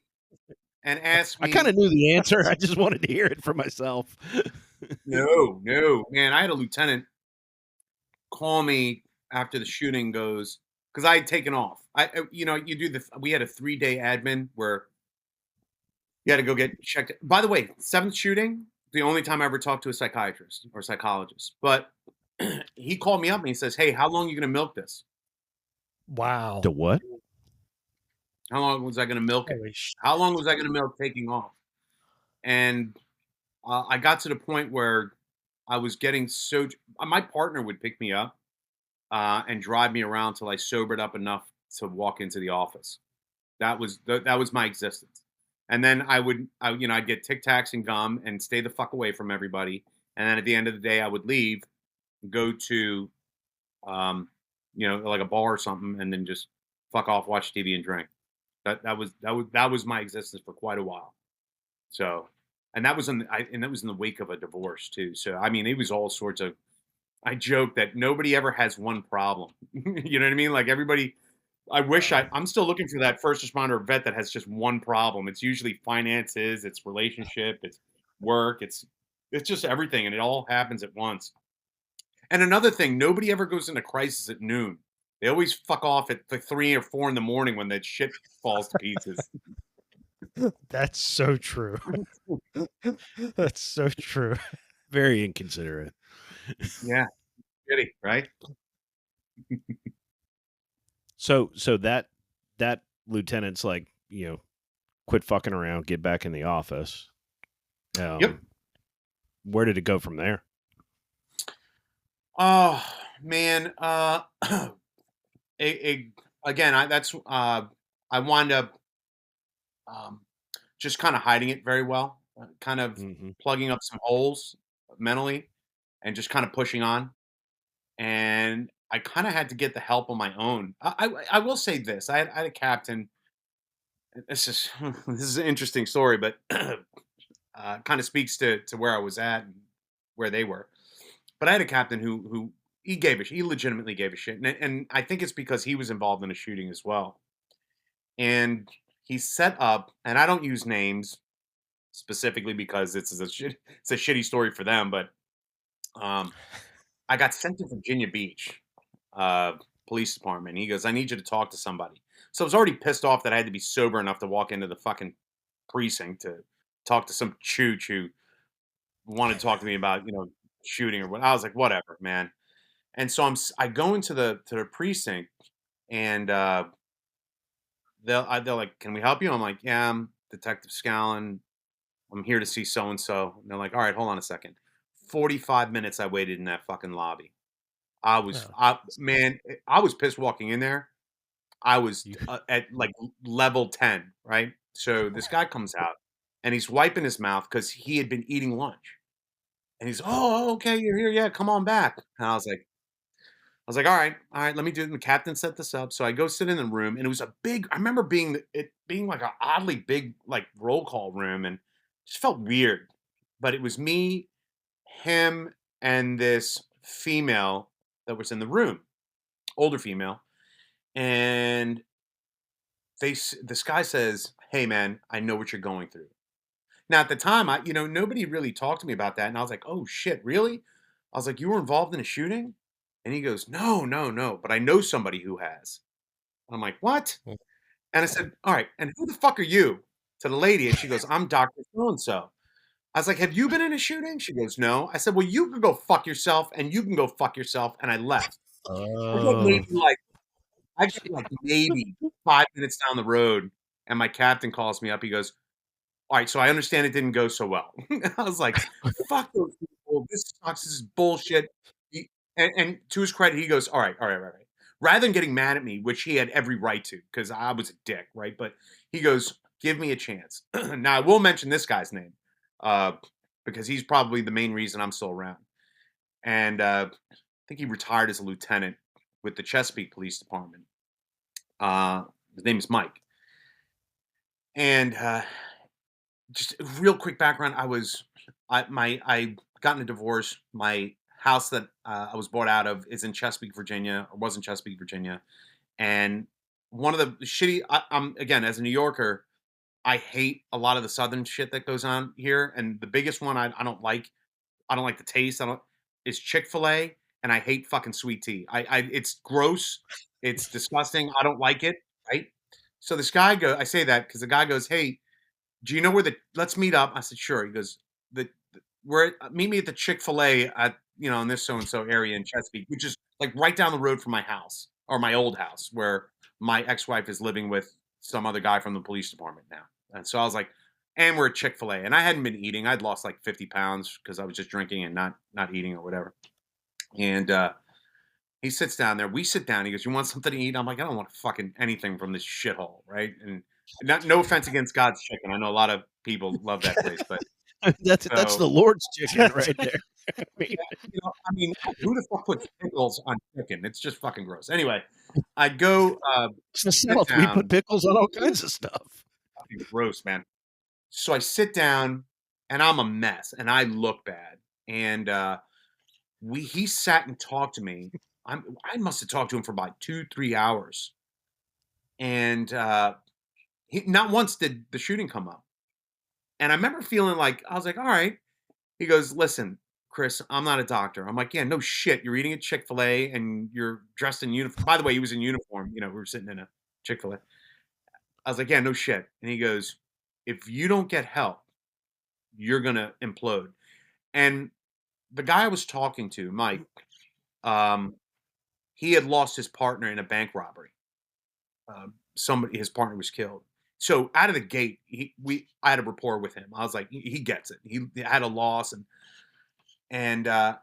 C: and ask
A: I kind
C: me,
A: of knew the answer. I just wanted to hear it for myself.
C: no, no, man, I had a lieutenant call me after the shooting goes, because I had taken off. We had a 3-day admin where you had to go get checked. By the way, seventh shooting, the only time I ever talked to a psychiatrist or psychologist. But he called me up and he says, hey, how long are you going to milk this?
A: The
B: Wow.
A: what?
C: How long was I going to milk it?
B: Holy sh-
C: How long was I going to milk taking off? And I got to the point where I was getting my partner would pick me up and drive me around till I sobered up enough to walk into the office. That was my existence. And then I'd get Tic Tacs and gum and stay the fuck away from everybody. And then at the end of the day, I would leave, go to um, like a bar or something, and then just fuck off, watch TV, and drink. That was my existence for quite a while. So, and that was in the wake of a divorce too. So I mean, it was all sorts of. I joke that nobody ever has one problem. You know what I mean? Like everybody. I'm still looking for that first responder vet that has just one problem. It's usually finances, it's relationship, it's work, it's just everything, and it all happens at once. And another thing, nobody ever goes into crisis at noon. They always fuck off at like 3 or 4 in the morning when that shit falls to pieces.
B: That's so true. That's so true.
A: Very inconsiderate.
C: Yeah, shitty, right?
A: So that lieutenant's like, quit fucking around, get back in the office.
C: Yep.
A: Where did it go from there?
C: Oh man, again, I wound up just kind of hiding it very well, kind of plugging up some holes mentally, and just kind of pushing on. And I kind of had to get the help on my own. I will say this: I had a captain. This is this is an interesting story, but kind of speaks to where I was at and where they were. But I had a captain who he legitimately gave a shit, and I think it's because he was involved in a shooting as well. And he set up, and I don't use names specifically because it's a shitty story for them, but I got sent to Virginia Beach police department. He goes, "I need you to talk to somebody." So I was already pissed off that I had to be sober enough to walk into the fucking precinct to talk to some chooch who wanted to talk to me about shooting or what. I was like, whatever, man. And so I go into the precinct, and they're like, "Can we help you?" I'm like, "Yeah, I'm Detective Scallon. I'm here to see so and so." And they're like, "All right, hold on a second." 45 minutes I waited in that fucking lobby. I was, man, I was pissed walking in there. I was at like level 10, right? So this guy comes out and he's wiping his mouth because he had been eating lunch. And he's, "Oh, okay, you're here. Yeah, come on back." And I was like, all right, let me do it. And the captain set this up. So I go sit in the room, and it was I remember it being like an oddly big, like roll call room, and it just felt weird. But it was me, him, and this female that was in the room, older female. And this guy says, "Hey man, I know what you're going through." Now at the time, nobody really talked to me about that. And I was like, "Oh shit, really?" I was like, "You were involved in a shooting?" And he goes, "No, no, no, but I know somebody who has." I'm like, "What?" And I said, "All right, and who the fuck are you?" To the lady, and she goes, "I'm Doctor So and So." I was like, "Have you been in a shooting?" She goes, "No." I said, "Well, you can go fuck yourself, and you can go fuck yourself." And I left. I get
B: Oh,
C: maybe like I get like maybe 5 minutes down the road, and my captain calls me up. He goes, "All right, so I understand it didn't go so well." I was like, "Fuck those people. This sucks. This is bullshit." And to his credit, he goes, "All right, all right, all right." Rather than getting mad at me, which he had every right to, because I was a dick, right? But he goes, "Give me a chance." Now I will mention this guy's name, uh, because he's probably the main reason I'm still around. And I think he retired as a lieutenant with the Chesapeake Police Department. His name is Mike. And just a real quick background. I got in a divorce. My house that I was bought out of is in Chesapeake, Virginia, or was in Chesapeake, Virginia. And one of the I'm again, as a New Yorker, I hate a lot of the Southern shit that goes on here. And the biggest one I don't like the taste. Is Chick-fil-A, and I hate fucking sweet tea. It's gross. It's disgusting. I don't like it. Right. So I say that because the guy goes, "Hey, do you know where let's meet up?" I said, "Sure." He goes, meet me at the Chick-fil-A at, in this so-and-so area in Chesapeake, which is like right down the road from my house, or my old house, where my ex-wife is living with some other guy from the police department now. And so I was like, and we're at Chick-fil-A, and I hadn't been eating. I'd lost like 50 pounds because I was just drinking and not eating or whatever. And he sits down there. We sit down. He goes, "You want something to eat?" I'm like, "I don't want fucking anything from this shithole," right? And no offense against God's Chicken. I know a lot of people love that place, but
B: That's
C: So
B: the Lord's chicken right there.
C: I mean, who the fuck puts pickles on chicken? It's just fucking gross. Anyway, I go
B: It's the
C: sit
B: South. We put
C: down.
B: pickles on all kinds of stuff.
C: Fucking gross, man. So I sit down, and I'm a mess, and I look bad. And he sat and talked to me. I must have talked to him for about 2-3 hours, and not once did the shooting come up. And I remember feeling like I was like, all right. He goes, listen, Chris, I'm not a doctor. I'm like, yeah, no shit. You're eating at Chick-fil-A and you're dressed in uniform. By the way, he was in uniform. We were sitting in a Chick-fil-A. I was like, yeah, no shit. And he goes, if you don't get help, you're going to implode. And the guy I was talking to, Mike, um, he had lost his partner in a bank robbery. His partner was killed. So out of the gate, I had a rapport with him. I was like, he gets it. He had a loss, and I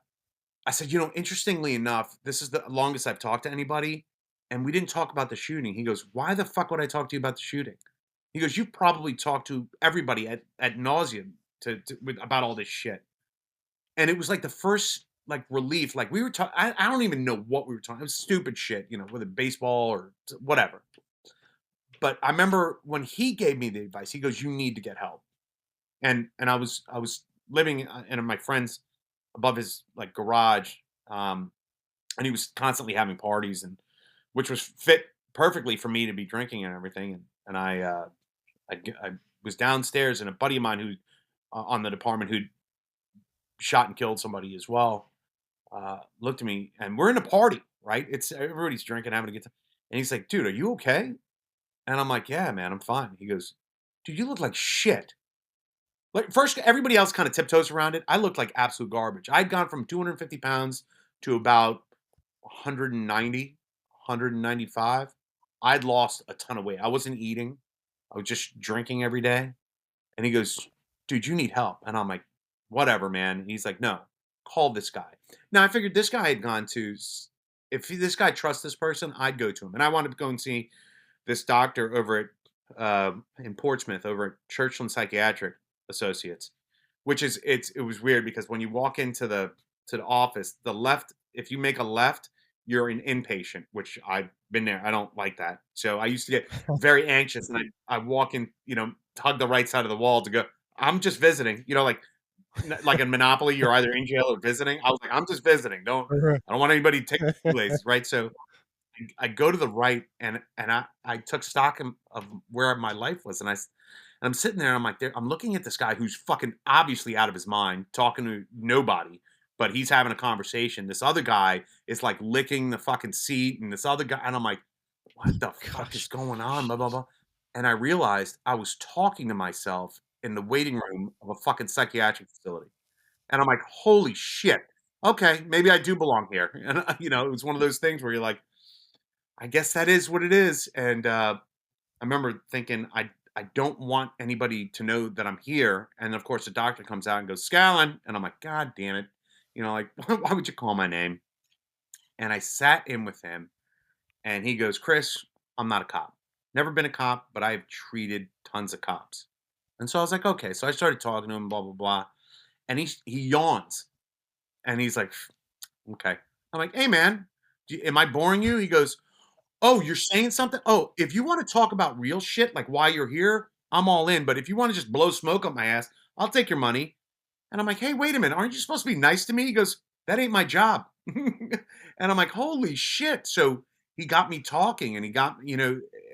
C: said, interestingly enough, this is the longest I've talked to anybody, and we didn't talk about the shooting. He goes, why the fuck would I talk to you about the shooting? He goes, you probably talked to everybody at nauseum about all this shit. And it was like the first like relief. Like we were talking, I don't even know what we were talking. It was stupid shit, whether baseball or whatever. But I remember when he gave me the advice, he goes, you need to get help. And I was living in my friend's above his like garage, and he was constantly having parties, and which was fit perfectly for me to be drinking and everything. And I was downstairs, and a buddy of mine who on the department who shot and killed somebody as well looked at me, and we're in a party, right? It's everybody's drinking, having a good time, and he's like, "Dude, are you okay?" And I'm like, "Yeah, man, I'm fine." He goes, "Dude, you look like shit." Like first, everybody else kind of tiptoes around it. I looked like absolute garbage. I'd gone from 250 pounds to about 190, 195. I'd lost a ton of weight. I wasn't eating. I was just drinking every day. And he goes, dude, you need help. And I'm like, whatever, man. He's like, no, call this guy. Now I figured this guy had gone to, if this guy trusts this person, I'd go to him. And I wanted to go and see this doctor over at, in Portsmouth over at Churchland Psychiatric Associates, which is, it was weird because when you walk into the office, the left, if you make a left, you're an inpatient, which I've been there. I don't like that. So I used to get very anxious, and I walk in, hug the right side of the wall to go. I'm just visiting, like in Monopoly, you're either in jail or visiting. I was like, I'm just visiting. I don't want anybody to take the Kool-Aids, right? So I go to the right, and I took stock of where my life was, and I'm sitting there, and I'm like, I'm looking at this guy who's fucking obviously out of his mind, talking to nobody, but he's having a conversation. This other guy is like licking the fucking seat, and this other guy, and I'm like, what the fuck is going on? Blah, blah, blah. And I realized I was talking to myself in the waiting room of a fucking psychiatric facility. And I'm like, holy shit. Okay, maybe I do belong here. And, it was one of those things where you're like, I guess that is what it is. And I remember thinking, I don't want anybody to know that I'm here. And of course, the doctor comes out and goes, Scallon. And I'm like, God damn it. Like, why would you call my name? And I sat in with him, and he goes, Chris, I'm not a cop. Never been a cop, but I've treated tons of cops. And so I was like, okay. So I started talking to him, blah, blah, blah. And he yawns, and he's like, okay. I'm like, hey, man, am I boring you? He goes, oh, you're saying something? Oh, if you want to talk about real shit, like why you're here, I'm all in. But if you want to just blow smoke up my ass, I'll take your money. And I'm like, hey, wait a minute. Aren't you supposed to be nice to me? He goes, that ain't my job. And I'm like, holy shit. So he got me talking, and he got,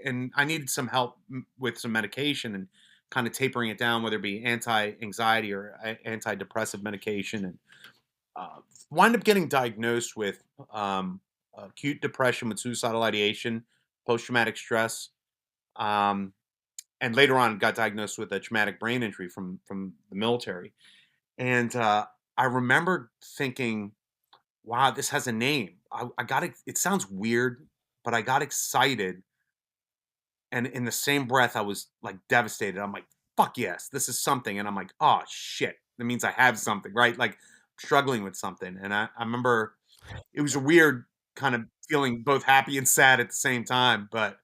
C: and I needed some help with some medication and kind of tapering it down, whether it be anti-anxiety or antidepressive medication. And wind up getting diagnosed with acute depression with suicidal ideation, post-traumatic stress, um, and later on got diagnosed with a traumatic brain injury from the military. And I remember thinking, wow, this has a name. I got it. It sounds weird, but I got excited. And in the same breath, I was like devastated. I'm like, fuck yes, this is something. And I'm like, oh shit, that means I have something, right? Like struggling with something. And I remember it was a weird kind of feeling, both happy and sad at the same time. But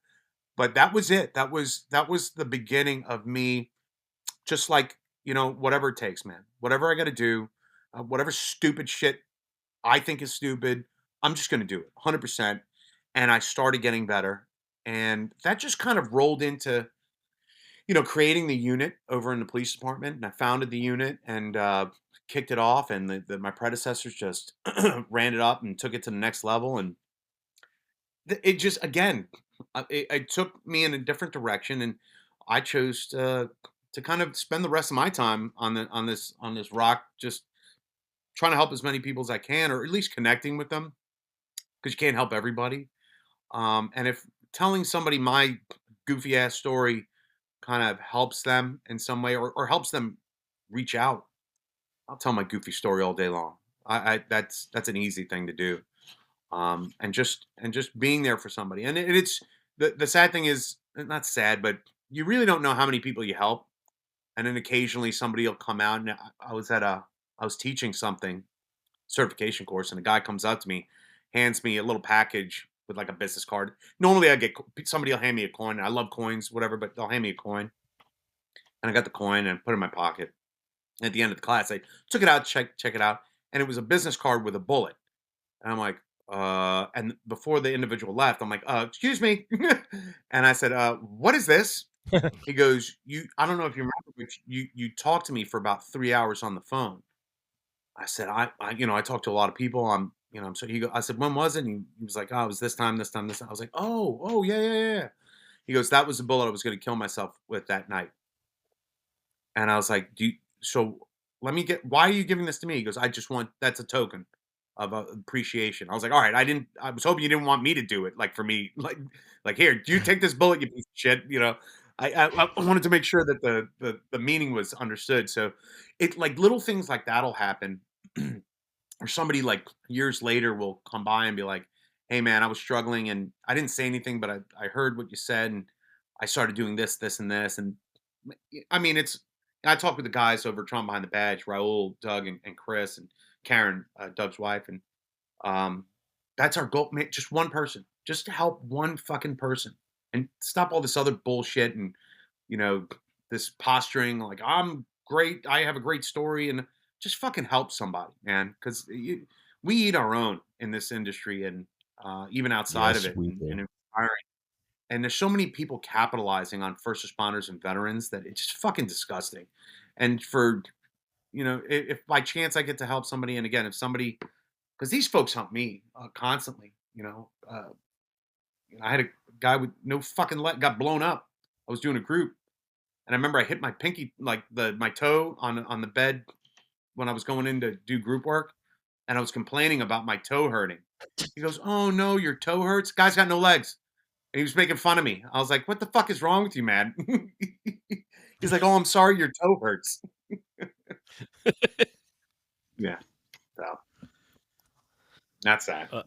C: that was it. That was the beginning of me just like whatever it takes, man. Whatever I got to do, whatever stupid shit I think is stupid, I'm just going to do it 100%. And I started getting better. And that just kind of rolled into, creating the unit over in the police department. And I founded the unit and kicked it off. And my predecessors just ran it up and took it to the next level. And it just, again, it took me in a different direction. And I chose to kind of spend the rest of my time on this rock, just trying to help as many people as I can, or at least connecting with them, because you can't help everybody. And if telling somebody my goofy ass story kind of helps them in some way, or helps them reach out, I'll tell my goofy story all day long. That's an easy thing to do. And just being there for somebody. And it's the sad thing is, not sad, but you really don't know how many people you help. And then occasionally somebody will come out, and I was teaching something, certification course, and a guy comes up to me, hands me a little package with like a business card. Normally I get somebody will hand me a coin. I love coins, whatever, but they'll hand me a coin. And I got the coin and put it in my pocket. At the end of the class, I took it out, check it out, and it was a business card with a bullet. And I'm like, and before the individual left, I'm like, excuse me. And I said, what is this? He goes, I don't know if you remember, but you talked to me for about 3 hours on the phone. I said, I talked to a lot of people. So I said, when was it? And he was like, oh, it was this time, this time, this time. I was like, oh, yeah, yeah, yeah, yeah. He goes, that was the bullet I was going to kill myself with that night. And I was like, so why are you giving this to me? He goes, that's a token of appreciation. I was like, all right, I was hoping you didn't want me to do it. Like for me, like here, do you take this bullet, you piece of shit? I wanted to make sure that the meaning was understood. So it, like, little things like that'll happen. Or somebody like years later will come by and be like, hey man, I was struggling and I didn't say anything, but I heard what you said and I started doing this, this, and this. And I mean, I talked with the guys over at Trauma Behind the Badge, Raul, Doug, and Chris, and Karen, Doug's wife. And um, that's our goal, man. Just one person, just to help one fucking person and stop all this other bullshit and, you know, this posturing like I'm great. I have a great story, and just fucking help somebody, man. Because we eat our own in this industry, and even outside of
A: Yes,
C: it,
A: we
C: and
A: do.
C: inspiring. And there's so many people capitalizing on first responders and veterans that it's just fucking disgusting. And for, if by chance I get to help somebody, and again, if somebody, because these folks help me constantly, I had a guy with no fucking leg, got blown up. I was doing a group, and I remember I hit my pinky, like my toe on the bed when I was going in to do group work, and I was complaining about my toe hurting. He goes, "Oh no, your toe hurts? Guy's got no legs." And he was making fun of me. I was like, "What the fuck is wrong with you, man?" He's like, "Oh, I'm sorry, your toe hurts." Yeah, so that's that.
A: Uh,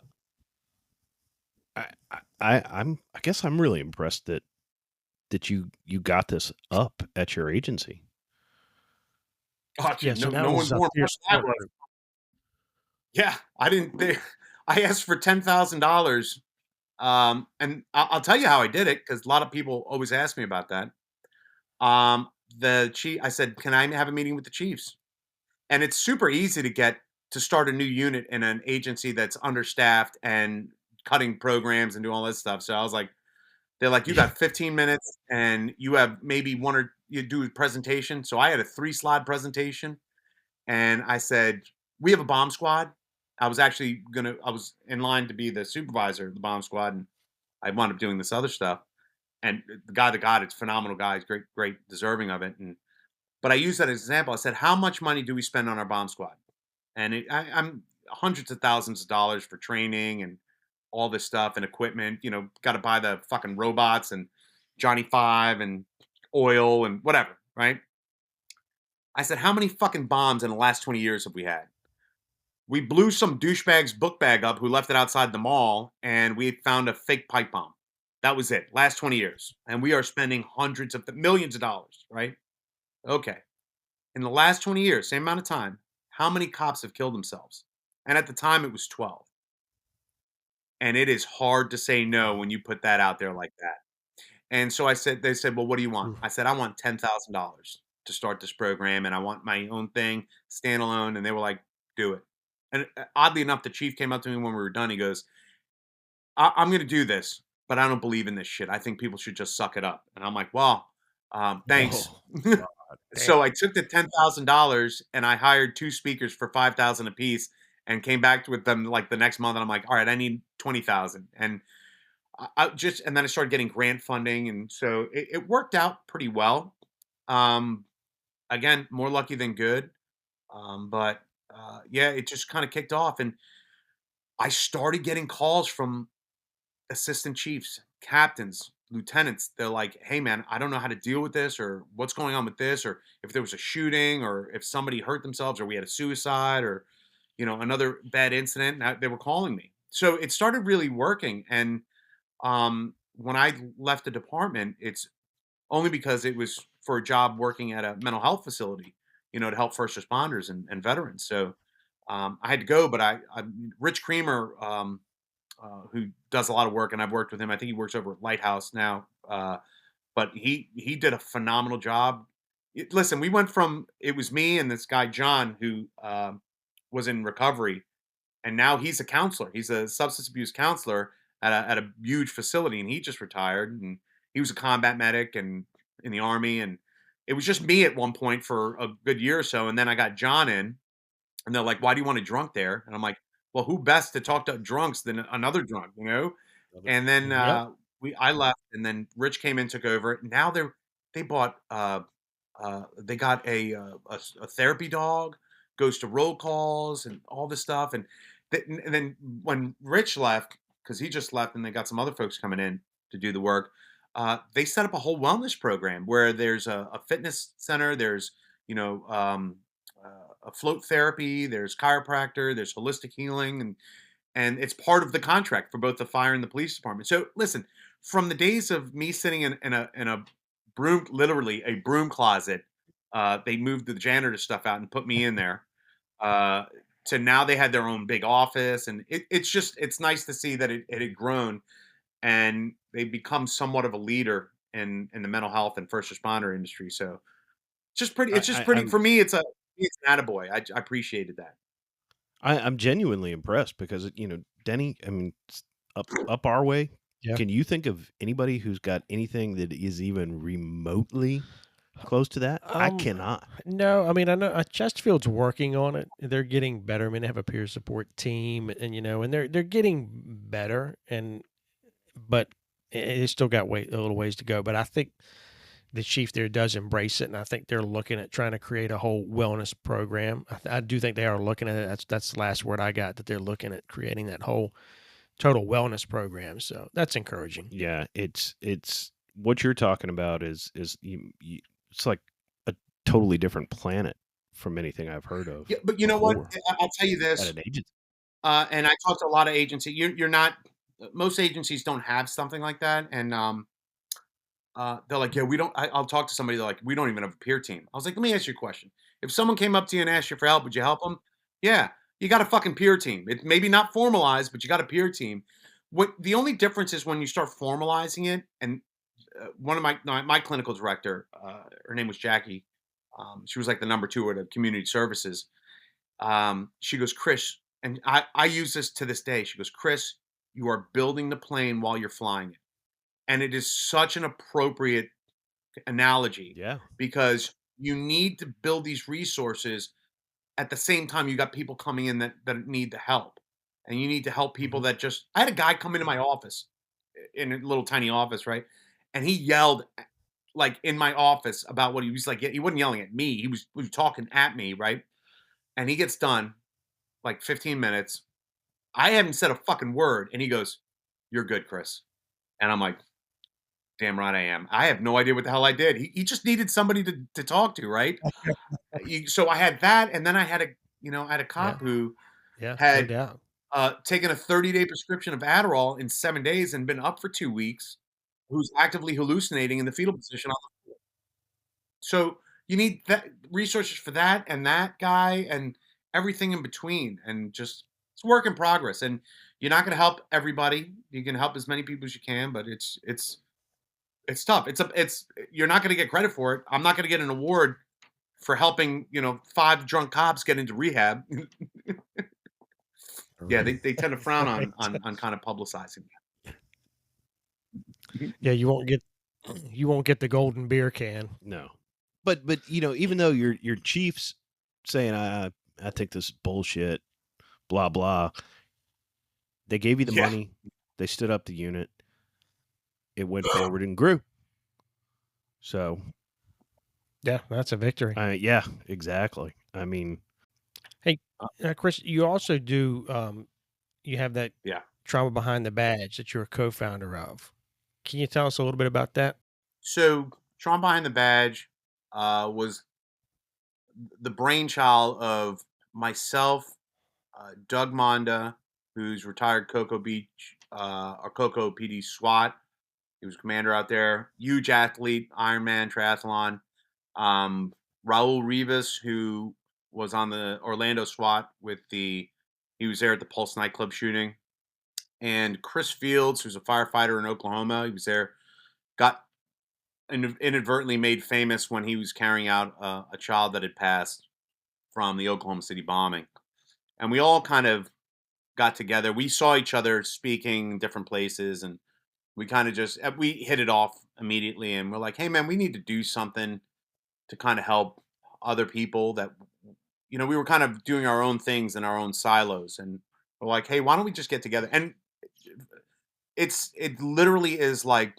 A: I guess I'm really impressed that you got this up at your agency.
C: Oh,
B: Yeah,
C: dude,
B: so that
C: no
B: was
C: one's
B: a
C: more
B: fierce
C: impressed than I
B: support
C: was.
B: group.
C: Yeah, I didn't. I asked for $10,000, and I'll tell you how I did it, because a lot of people always ask me about that. Um, the chief, I said, "Can I have a meeting with the chiefs?" And it's super easy to start a new unit in an agency that's understaffed and cutting programs and doing all this stuff. So I was like, they're like, "You
B: Yeah.
C: got 15 minutes, and you have maybe one, or you do a presentation." So I had a 3 slide presentation, and I said, "We have a bomb squad." I was in line to be the supervisor of the bomb squad, and I wound up doing this other stuff. And the guy that got it's a phenomenal guy. He's great, great, deserving of it. But I used that as an example. I said, "How much money do we spend on our bomb squad?" And I'm hundreds of thousands of dollars for training and all this stuff and equipment. Got to buy the fucking robots and Johnny Five and oil and whatever, right? I said, "How many fucking bombs in the last 20 years have we had?" We blew some douchebag's book bag up who left it outside the mall, and we found a fake pipe bomb. That was it. Last 20 years. And we are spending hundreds of millions of dollars, right? Okay. In the last 20 years, same amount of time, how many cops have killed themselves? And at the time, it was 12. And it is hard to say no when you put that out there like that. And so they said, "Well, what do you want?"
B: Mm.
C: I said, "I want $10,000 to start this program, and I want my own thing, standalone. And they were like, do it. And oddly enough, the chief came up to me when we were done. He goes, I'm going to do this, but I don't believe in this shit. I think people should just suck it up. And I'm like, well, thanks.
B: Oh, God damn.
C: So I took the $10,000 and I hired 2 speakers for 5,000 apiece and came back with them like the next month. And I'm like, all right, I need 20,000. And and then I started getting grant funding. And so it worked out pretty well. Um, Again, more lucky than good. But yeah, it just kind of kicked off. And I started getting calls from assistant chiefs, captains, lieutenants. They're like, hey, man, I don't know how to deal with this, or what's going on with this, or if there was a shooting, or if somebody hurt themselves, or we had a suicide, or, another bad incident. They were calling me. So it started really working. And when I left the department, it's only because it was for a job working at a mental health facility, to help first responders and veterans. So I had to go, but Rich Creamer, who does a lot of work, and I've worked with him. I think he works over at Lighthouse now, but he did a phenomenal job. Listen, we went from it was me and this guy John who was in recovery, and now he's a counselor. He's a substance abuse counselor at a huge facility, and he just retired. And he was a combat medic and in the army, and it was just me at one point for a good year or so, and then I got John in, and they're like, "Why do you want a drunk there?" And I'm like, "Well, who best to talk to drunks than another drunk, you know?" And then
B: Yep.
C: I left, and then Rich came in, took over. Now they bought they got a therapy dog, goes to roll calls and all this stuff. And then when Rich left, because he just left, and they got some other folks coming in to do the work. They set up a whole wellness program where there's a fitness center, there's you know a float therapy, there's chiropractor, there's holistic healing, and it's part of the contract for both the fire and the police department. So listen, from the days of me sitting in a broom, literally a broom closet, they moved the janitor stuff out and put me in there. Uh, to now they had their own big office, and it's nice to see that it had grown, and they become somewhat of a leader in the mental health and first responder industry. So it's just pretty for me. It's an attaboy. I appreciated that.
A: I'm genuinely impressed because Denny. I mean, up our way.
B: Yeah.
A: Can you think of anybody who's got anything that is even remotely close to that? I cannot.
B: No, I mean, I know Chesterfield's working on it. They're getting better. I mean, they have a peer support team, and and they're getting better, but it's still got a little ways to go. But I think the chief there does embrace it, and I think they're looking at trying to create a whole wellness program. I do think they are looking at it. That's the last word I got, that they're looking at creating that whole total wellness program. So that's encouraging.
A: Yeah, it's what you're talking about is it's like a totally different planet from anything I've heard of.
C: Yeah, but you know what?
A: before
C: I'll tell you
A: at
C: this.
A: an agency.
C: And I talked to a lot of agencies. You're not. Most agencies don't have something like that, and they're like, yeah, we don't. I'll talk to somebody. They're like, we don't even have a peer team. I was like, let me ask you a question. If someone came up to you and asked you for help, would you help them? Yeah, you got a fucking peer team. It's maybe not formalized, but you got a peer team. What the only difference is when you start formalizing it. And one of my clinical director, her name was Jackie. She was like the number 2 at community services. She goes, Chris, and I use this to this day. She goes, Chris, you are building the plane while you're flying it. And it is such an appropriate analogy
A: Yeah.
C: because you need to build these resources at the same time you got people coming in that need the help. And you need to help people that just I had a guy come into my office in a little tiny office, right? And he yelled like in my office about what he was like. He wasn't yelling at me. He was talking at me, right? And he gets done like 15 minutes. I haven't said a fucking word. And he goes, "You're good, Chris." And I'm like, damn right I am. I have no idea what the hell I did. He just needed somebody to talk to, right? So I had that, and then I had a cop who
B: Yeah, no
C: had
B: doubt.
C: taken a 30-day prescription of Adderall in 7 days and been up for 2 weeks, who's actively hallucinating in the fetal position on the floor. So you need that resources for that and that guy and everything in between, and just it's work in progress. And you're not going to help everybody. You can help as many people as you can, but it's tough. It's you're not going to get credit for it. I'm not going to get an award for helping, 5 drunk cops get into rehab. Yeah, they tend to frown
B: Right.
C: on kind of publicizing that.
B: Yeah, you won't get the golden beer can.
A: No. But even though your chief's saying I think this is bullshit, blah blah, they gave you the
C: Yeah.
A: money, they stood up the unit, it went forward and grew. So
B: Yeah, that's a victory.
A: yeah, exactly. I mean,
B: Hey, Chris, you also do you have that
C: Yeah.
B: Trauma Behind the Badge that you're a co-founder of. Can you tell us a little bit about that?
C: So Trauma Behind the Badge was the brainchild of myself, Doug Monda, who's retired Cocoa Beach or Cocoa PD SWAT. He was commander out there, huge athlete, Ironman triathlon. Raul Rivas, who was on the Orlando SWAT he was there at the Pulse nightclub shooting. And Chris Fields, who's a firefighter in Oklahoma, he was there, got inadvertently made famous when he was carrying out a child that had passed from the Oklahoma City bombing. And we all kind of got together. We saw each other speaking in different places, and we kind of we hit it off immediately. And we're like, hey, man, we need to do something to kind of help other people that, we were kind of doing our own things in our own silos. And we're like, hey, why don't we just get together? And it literally is like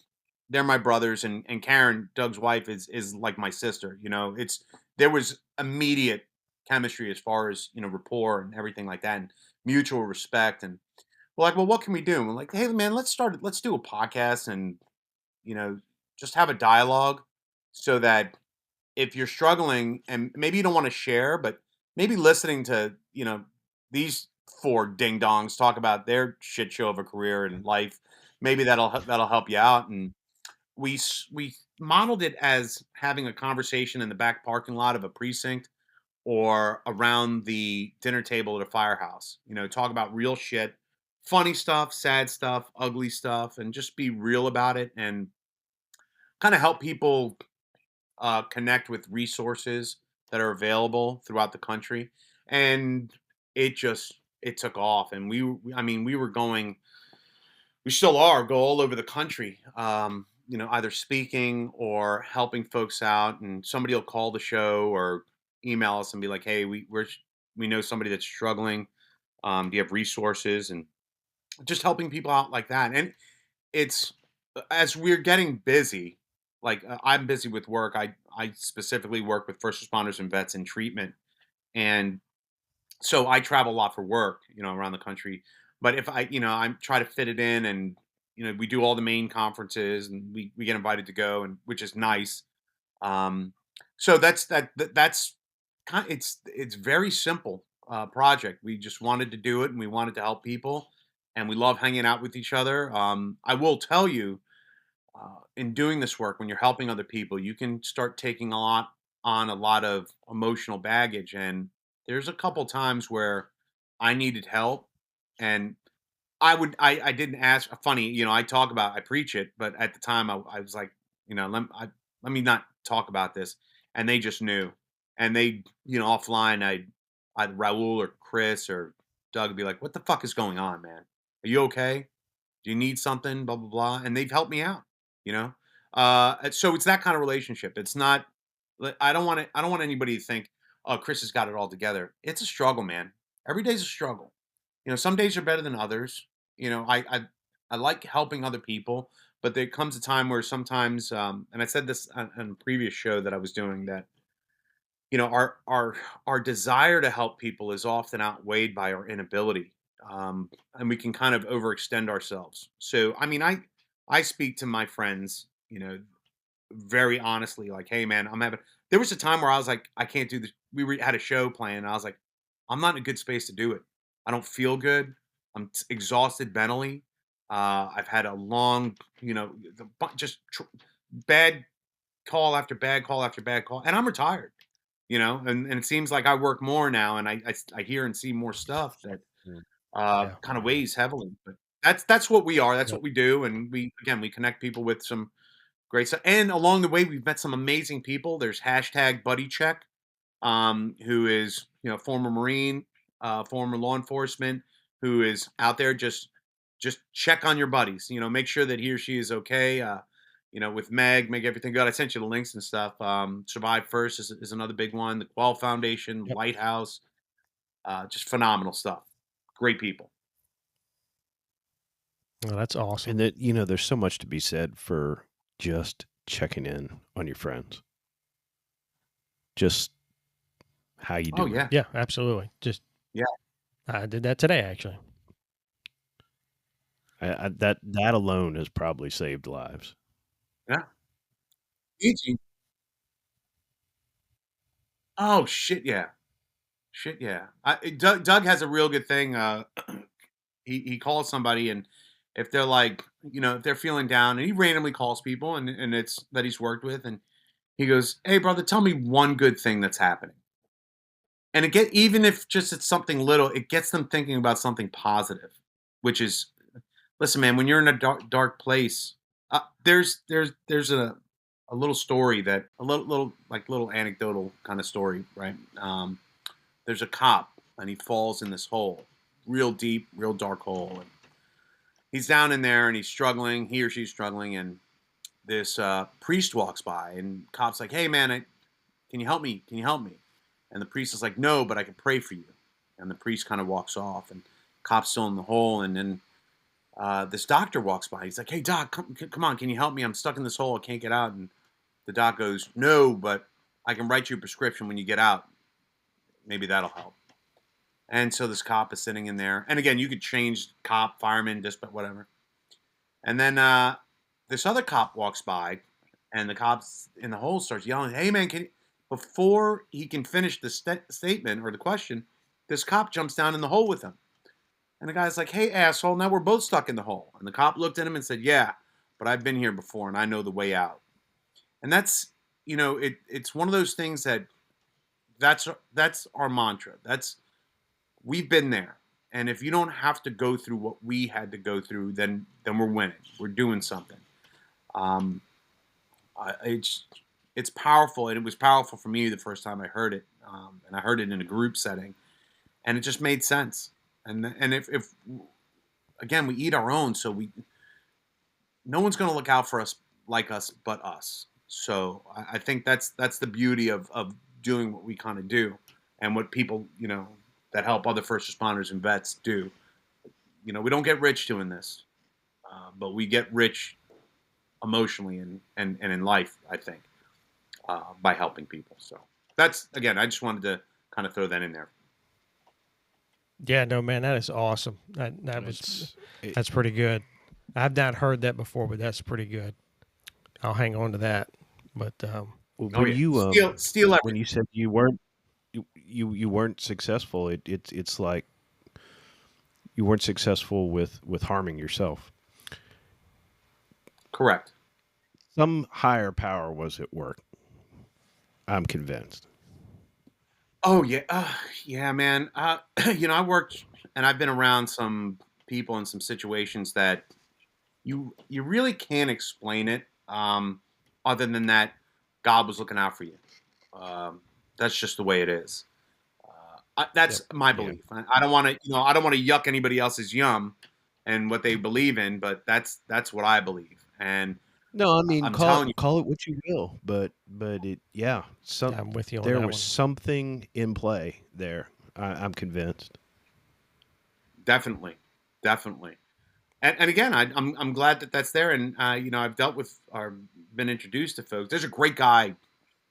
C: they're my brothers, and Karen, Doug's wife, is like my sister. There was immediate chemistry as far as rapport and everything like that, and mutual respect. And we're like, well, what can we do? And we're like, hey, man, let's do a podcast and just have a dialogue, so that if you're struggling and maybe you don't want to share, but maybe listening to these 4 ding dongs talk about their shit show of a career and life, maybe that'll help you out. And we modeled it as having a conversation in the back parking lot of a precinct or around the dinner table at a firehouse. Talk about real shit, funny stuff, sad stuff, ugly stuff, and just be real about it and kind of help people connect with resources that are available throughout the country. And it took off, and I mean, we still go all over the country, either speaking or helping folks out. And somebody will call the show or email us and be like, hey, we know somebody that's struggling. Do you have resources? And just helping people out like that. And it's, as we're getting busy, like I'm busy with work. I specifically work with first responders and vets in treatment, and so I travel a lot for work, around the country. But if I try to fit it in, and we do all the main conferences, and we get invited to go, and which is nice. Um, so that's kind. It's very simple project. We just wanted to do it, and we wanted to help people, and we love hanging out with each other. I will tell you, in doing this work, when you're helping other people, you can start taking a lot of emotional baggage. And there's a couple times where I needed help, and I didn't ask. Funny, I preach it, but at the time I was like, let me not talk about this. And they just knew, and they, offline, I'd Raul or Chris or Doug would be like, what the fuck is going on, man? Are you okay? Do you need something? Blah blah blah. And they've helped me out. You know, so it's that kind of relationship. It's not. I don't want anybody to think, oh, Chris has got it all together. It's a struggle, man. Every day's a struggle. Some days are better than others. I like helping other people, but there comes a time where sometimes, and I said this on a previous show that I was doing, that our desire to help people is often outweighed by our inability, and we can kind of overextend ourselves. So I mean, I speak to my friends, very honestly, like, hey, man, there was a time where I was like, I can't do this. Had a show planned, and I was like, I'm not in a good space to do it. I don't feel good. I'm exhausted mentally. I've had a long, bad call after bad call after bad call, and I'm retired. And it seems like I work more now, and I hear and see more stuff that
A: Mm.
B: Yeah.
C: kind of weighs heavily. But that's what we are. That's
B: Yep.
C: what we do, and we connect people with some great stuff. And along the way, we've met some amazing people. There's hashtag buddy check. who is, former Marine, former law enforcement, who is out there just check on your buddies. Make sure that he or she is okay. With Meg, make everything good. I sent you the links and stuff. Survive First is another big one. The Quell Foundation,
B: Yep.
C: Lighthouse, just phenomenal stuff. Great people.
B: Well, that's awesome.
A: And that, there's so much to be said for just checking in on your friends. Just how you
C: Oh
A: doing?
C: yeah,
B: Yeah, absolutely. Just
C: yeah.
B: I did that today, actually.
A: That alone has probably saved lives.
C: Yeah. Easy. Oh shit, yeah, shit, yeah. Doug has a real good thing. He calls somebody, and if they're like, if they're feeling down, and he randomly calls people, and it's that he's worked with, and he goes, "Hey, brother, tell me one good thing that's happening." And even if just it's something little, it gets them thinking about something positive, which is, listen, man, when you're in a dark place, there's a little story that little anecdotal kind of story, right? There's a cop and he falls in this hole, real deep, real dark hole, and he's down in there and he's struggling. He or she's struggling, and this priest walks by, and cop's like, "Hey, man, can you help me? Can you help me?" And the priest is like, "No, but I can pray for you." And the priest kind of walks off, and cop's still in the hole, and then this doctor walks by. He's like, "Hey, doc, come on, can you help me? I'm stuck in this hole. I can't get out." And the doc goes, "No, but I can write you a prescription when you get out. Maybe that'll help." And so this cop is sitting in there. And again, you could change cop, fireman, dispatch, whatever. And then this other cop walks by, and the cop's in the hole starts yelling, "Hey, man, before he can finish the statement or the question, this cop jumps down in the hole with him. And the guy's like, "Hey, asshole, now we're both stuck in the hole." And the cop looked at him and said, "Yeah, but I've been here before, and I know the way out." And that's, it's one of those things that's our mantra. We've been there. And if you don't have to go through what we had to go through, then we're winning. We're doing something. Um, it's powerful, and it was powerful for me the first time I heard it, and I heard it in a group setting, and it just made sense. And if again, we eat our own, so no one's going to look out for us like us but us. So I think that's the beauty of doing what we kind of do, and what people that help other first responders and vets do. We don't get rich doing this, but we get rich emotionally and in life, I think, by helping people. So that's, again, I just wanted to kind of throw that in there.
B: Yeah, no, man, that is awesome. That's pretty good. I've not heard that before, but that's pretty good. I'll hang on to that. But
A: When you
C: steal
A: when you said you weren't successful, it's like you weren't successful with harming yourself.
C: Correct.
A: Some higher power was at work. I'm convinced.
C: Oh yeah, yeah, man. I worked, and I've been around some people in some situations that you really can't explain it, other than that God was looking out for you. That's just the way it is. That's my belief. Yeah. I don't want to, I don't want to yuck anybody else's yum and what they believe in, but that's what I believe. And
A: no, I mean, call it what you will, but it, yeah,
B: I'm with you on
A: there
B: that
A: was
B: one.
A: something in play there. I'm convinced.
C: Definitely. And again, I'm glad that that's there. And I've dealt with or been introduced to folks. There's a great guy,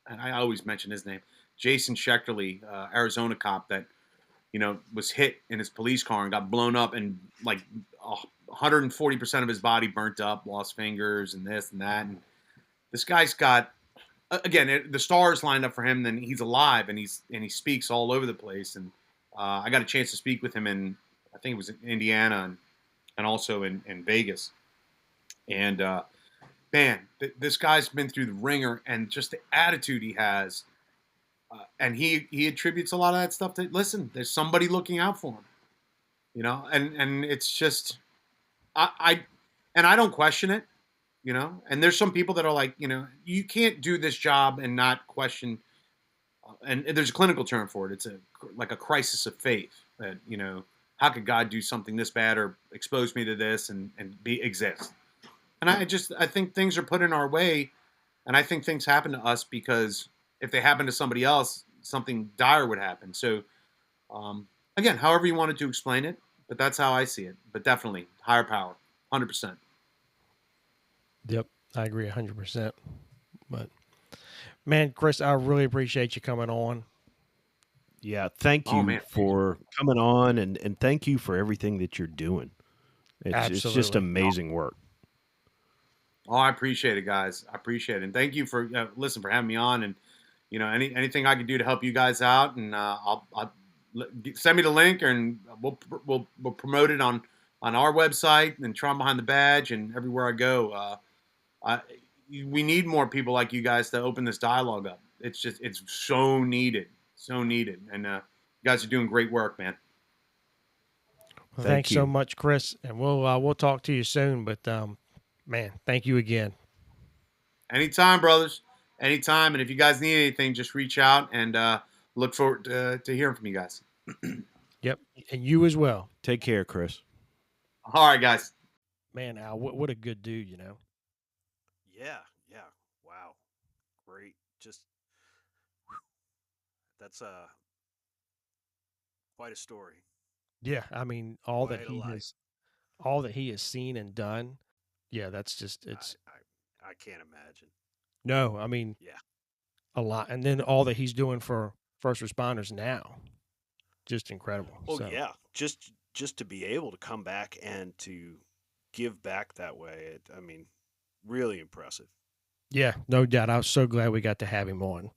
C: and I always mention his name, Jason Schechterly, Arizona cop that was hit in his police car and got blown up, and like 140% of his body burnt up, lost fingers, and this and that. And this guy's got, again, the stars lined up for him. Then he's alive, and he speaks all over the place. And I got a chance to speak with him in, I think it was in Indiana, and also in Vegas. And man, this guy's been through the ringer, and just the attitude he has. And he attributes a lot of that stuff to, listen, there's somebody looking out for him, and it's just, I don't question it, and there's some people that are like, you can't do this job and not question and there's a clinical term for it. It's like a crisis of faith that, how could God do something this bad or expose me to this and exist? And I think things are put in our way, and I think things happen to us because if they happen to somebody else, something dire would happen. So, again, however you wanted to explain it, but that's how I see it. But definitely higher power, 100%.
B: Yep, I agree 100%. But man, Chris, I really appreciate you coming on.
A: Yeah, thank you for coming on, and thank you for everything that you're doing. It's just amazing work.
C: Oh, I appreciate it, guys. I appreciate it, and thank you for for having me on. And anything I can do to help you guys out, and I'll send me the link, and we'll promote it on our website and Trauma Behind the Badge and everywhere I go. We need more people like you guys to open this dialogue up. It's so needed, and you guys are doing great work, man.
B: Well, thanks so much, Chris, and we'll talk to you soon. But man, thank you again.
C: Anytime, brothers. Anytime. And if you guys need anything, just reach out, and look forward to hearing from you guys.
B: Yep. And you as well.
A: Take care, Chris.
C: All right, guys.
B: Man, Al, what a good dude,
A: Yeah. Wow. Great. Just, that's quite a story.
B: Yeah. I mean, all that he has seen and done. Yeah, that's just,
A: I can't imagine.
B: No, I mean,
A: yeah,
B: a lot. And then all that he's doing for first responders now, just incredible.
A: Oh, so. Yeah. Just to be able to come back and to give back that way. Really impressive.
B: Yeah, no doubt. I was so glad we got to have him on.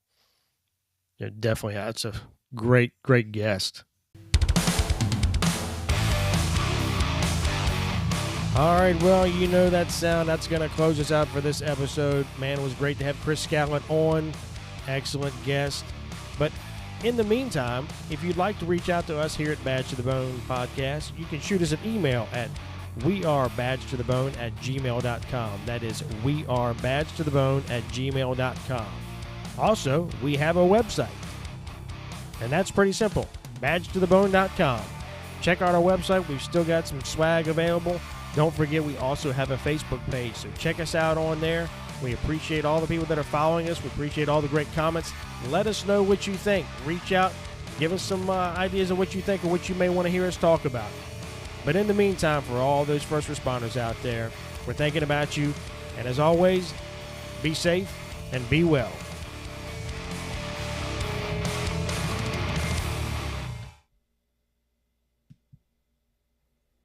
B: Yeah, definitely. That's a great guest. All right, well, that sound. That's going to close us out for this episode. Man, it was great to have Chris Scallon on. Excellent guest. But in the meantime, if you'd like to reach out to us here at Badge to the Bone Podcast, you can shoot us an email at wearebadgetothebone@gmail.com. That is wearebadgetothebone@gmail.com. Also, we have a website, and that's pretty simple, badgetothebone.com. Check out our website. We've still got some swag available. Don't forget, we also have a Facebook page, so check us out on there. We appreciate all the people that are following us. We appreciate all the great comments. Let us know what you think. Reach out. Give us some ideas of what you think or what you may want to hear us talk about. But in the meantime, for all those first responders out there, we're thinking about you. And as always, be safe and be well.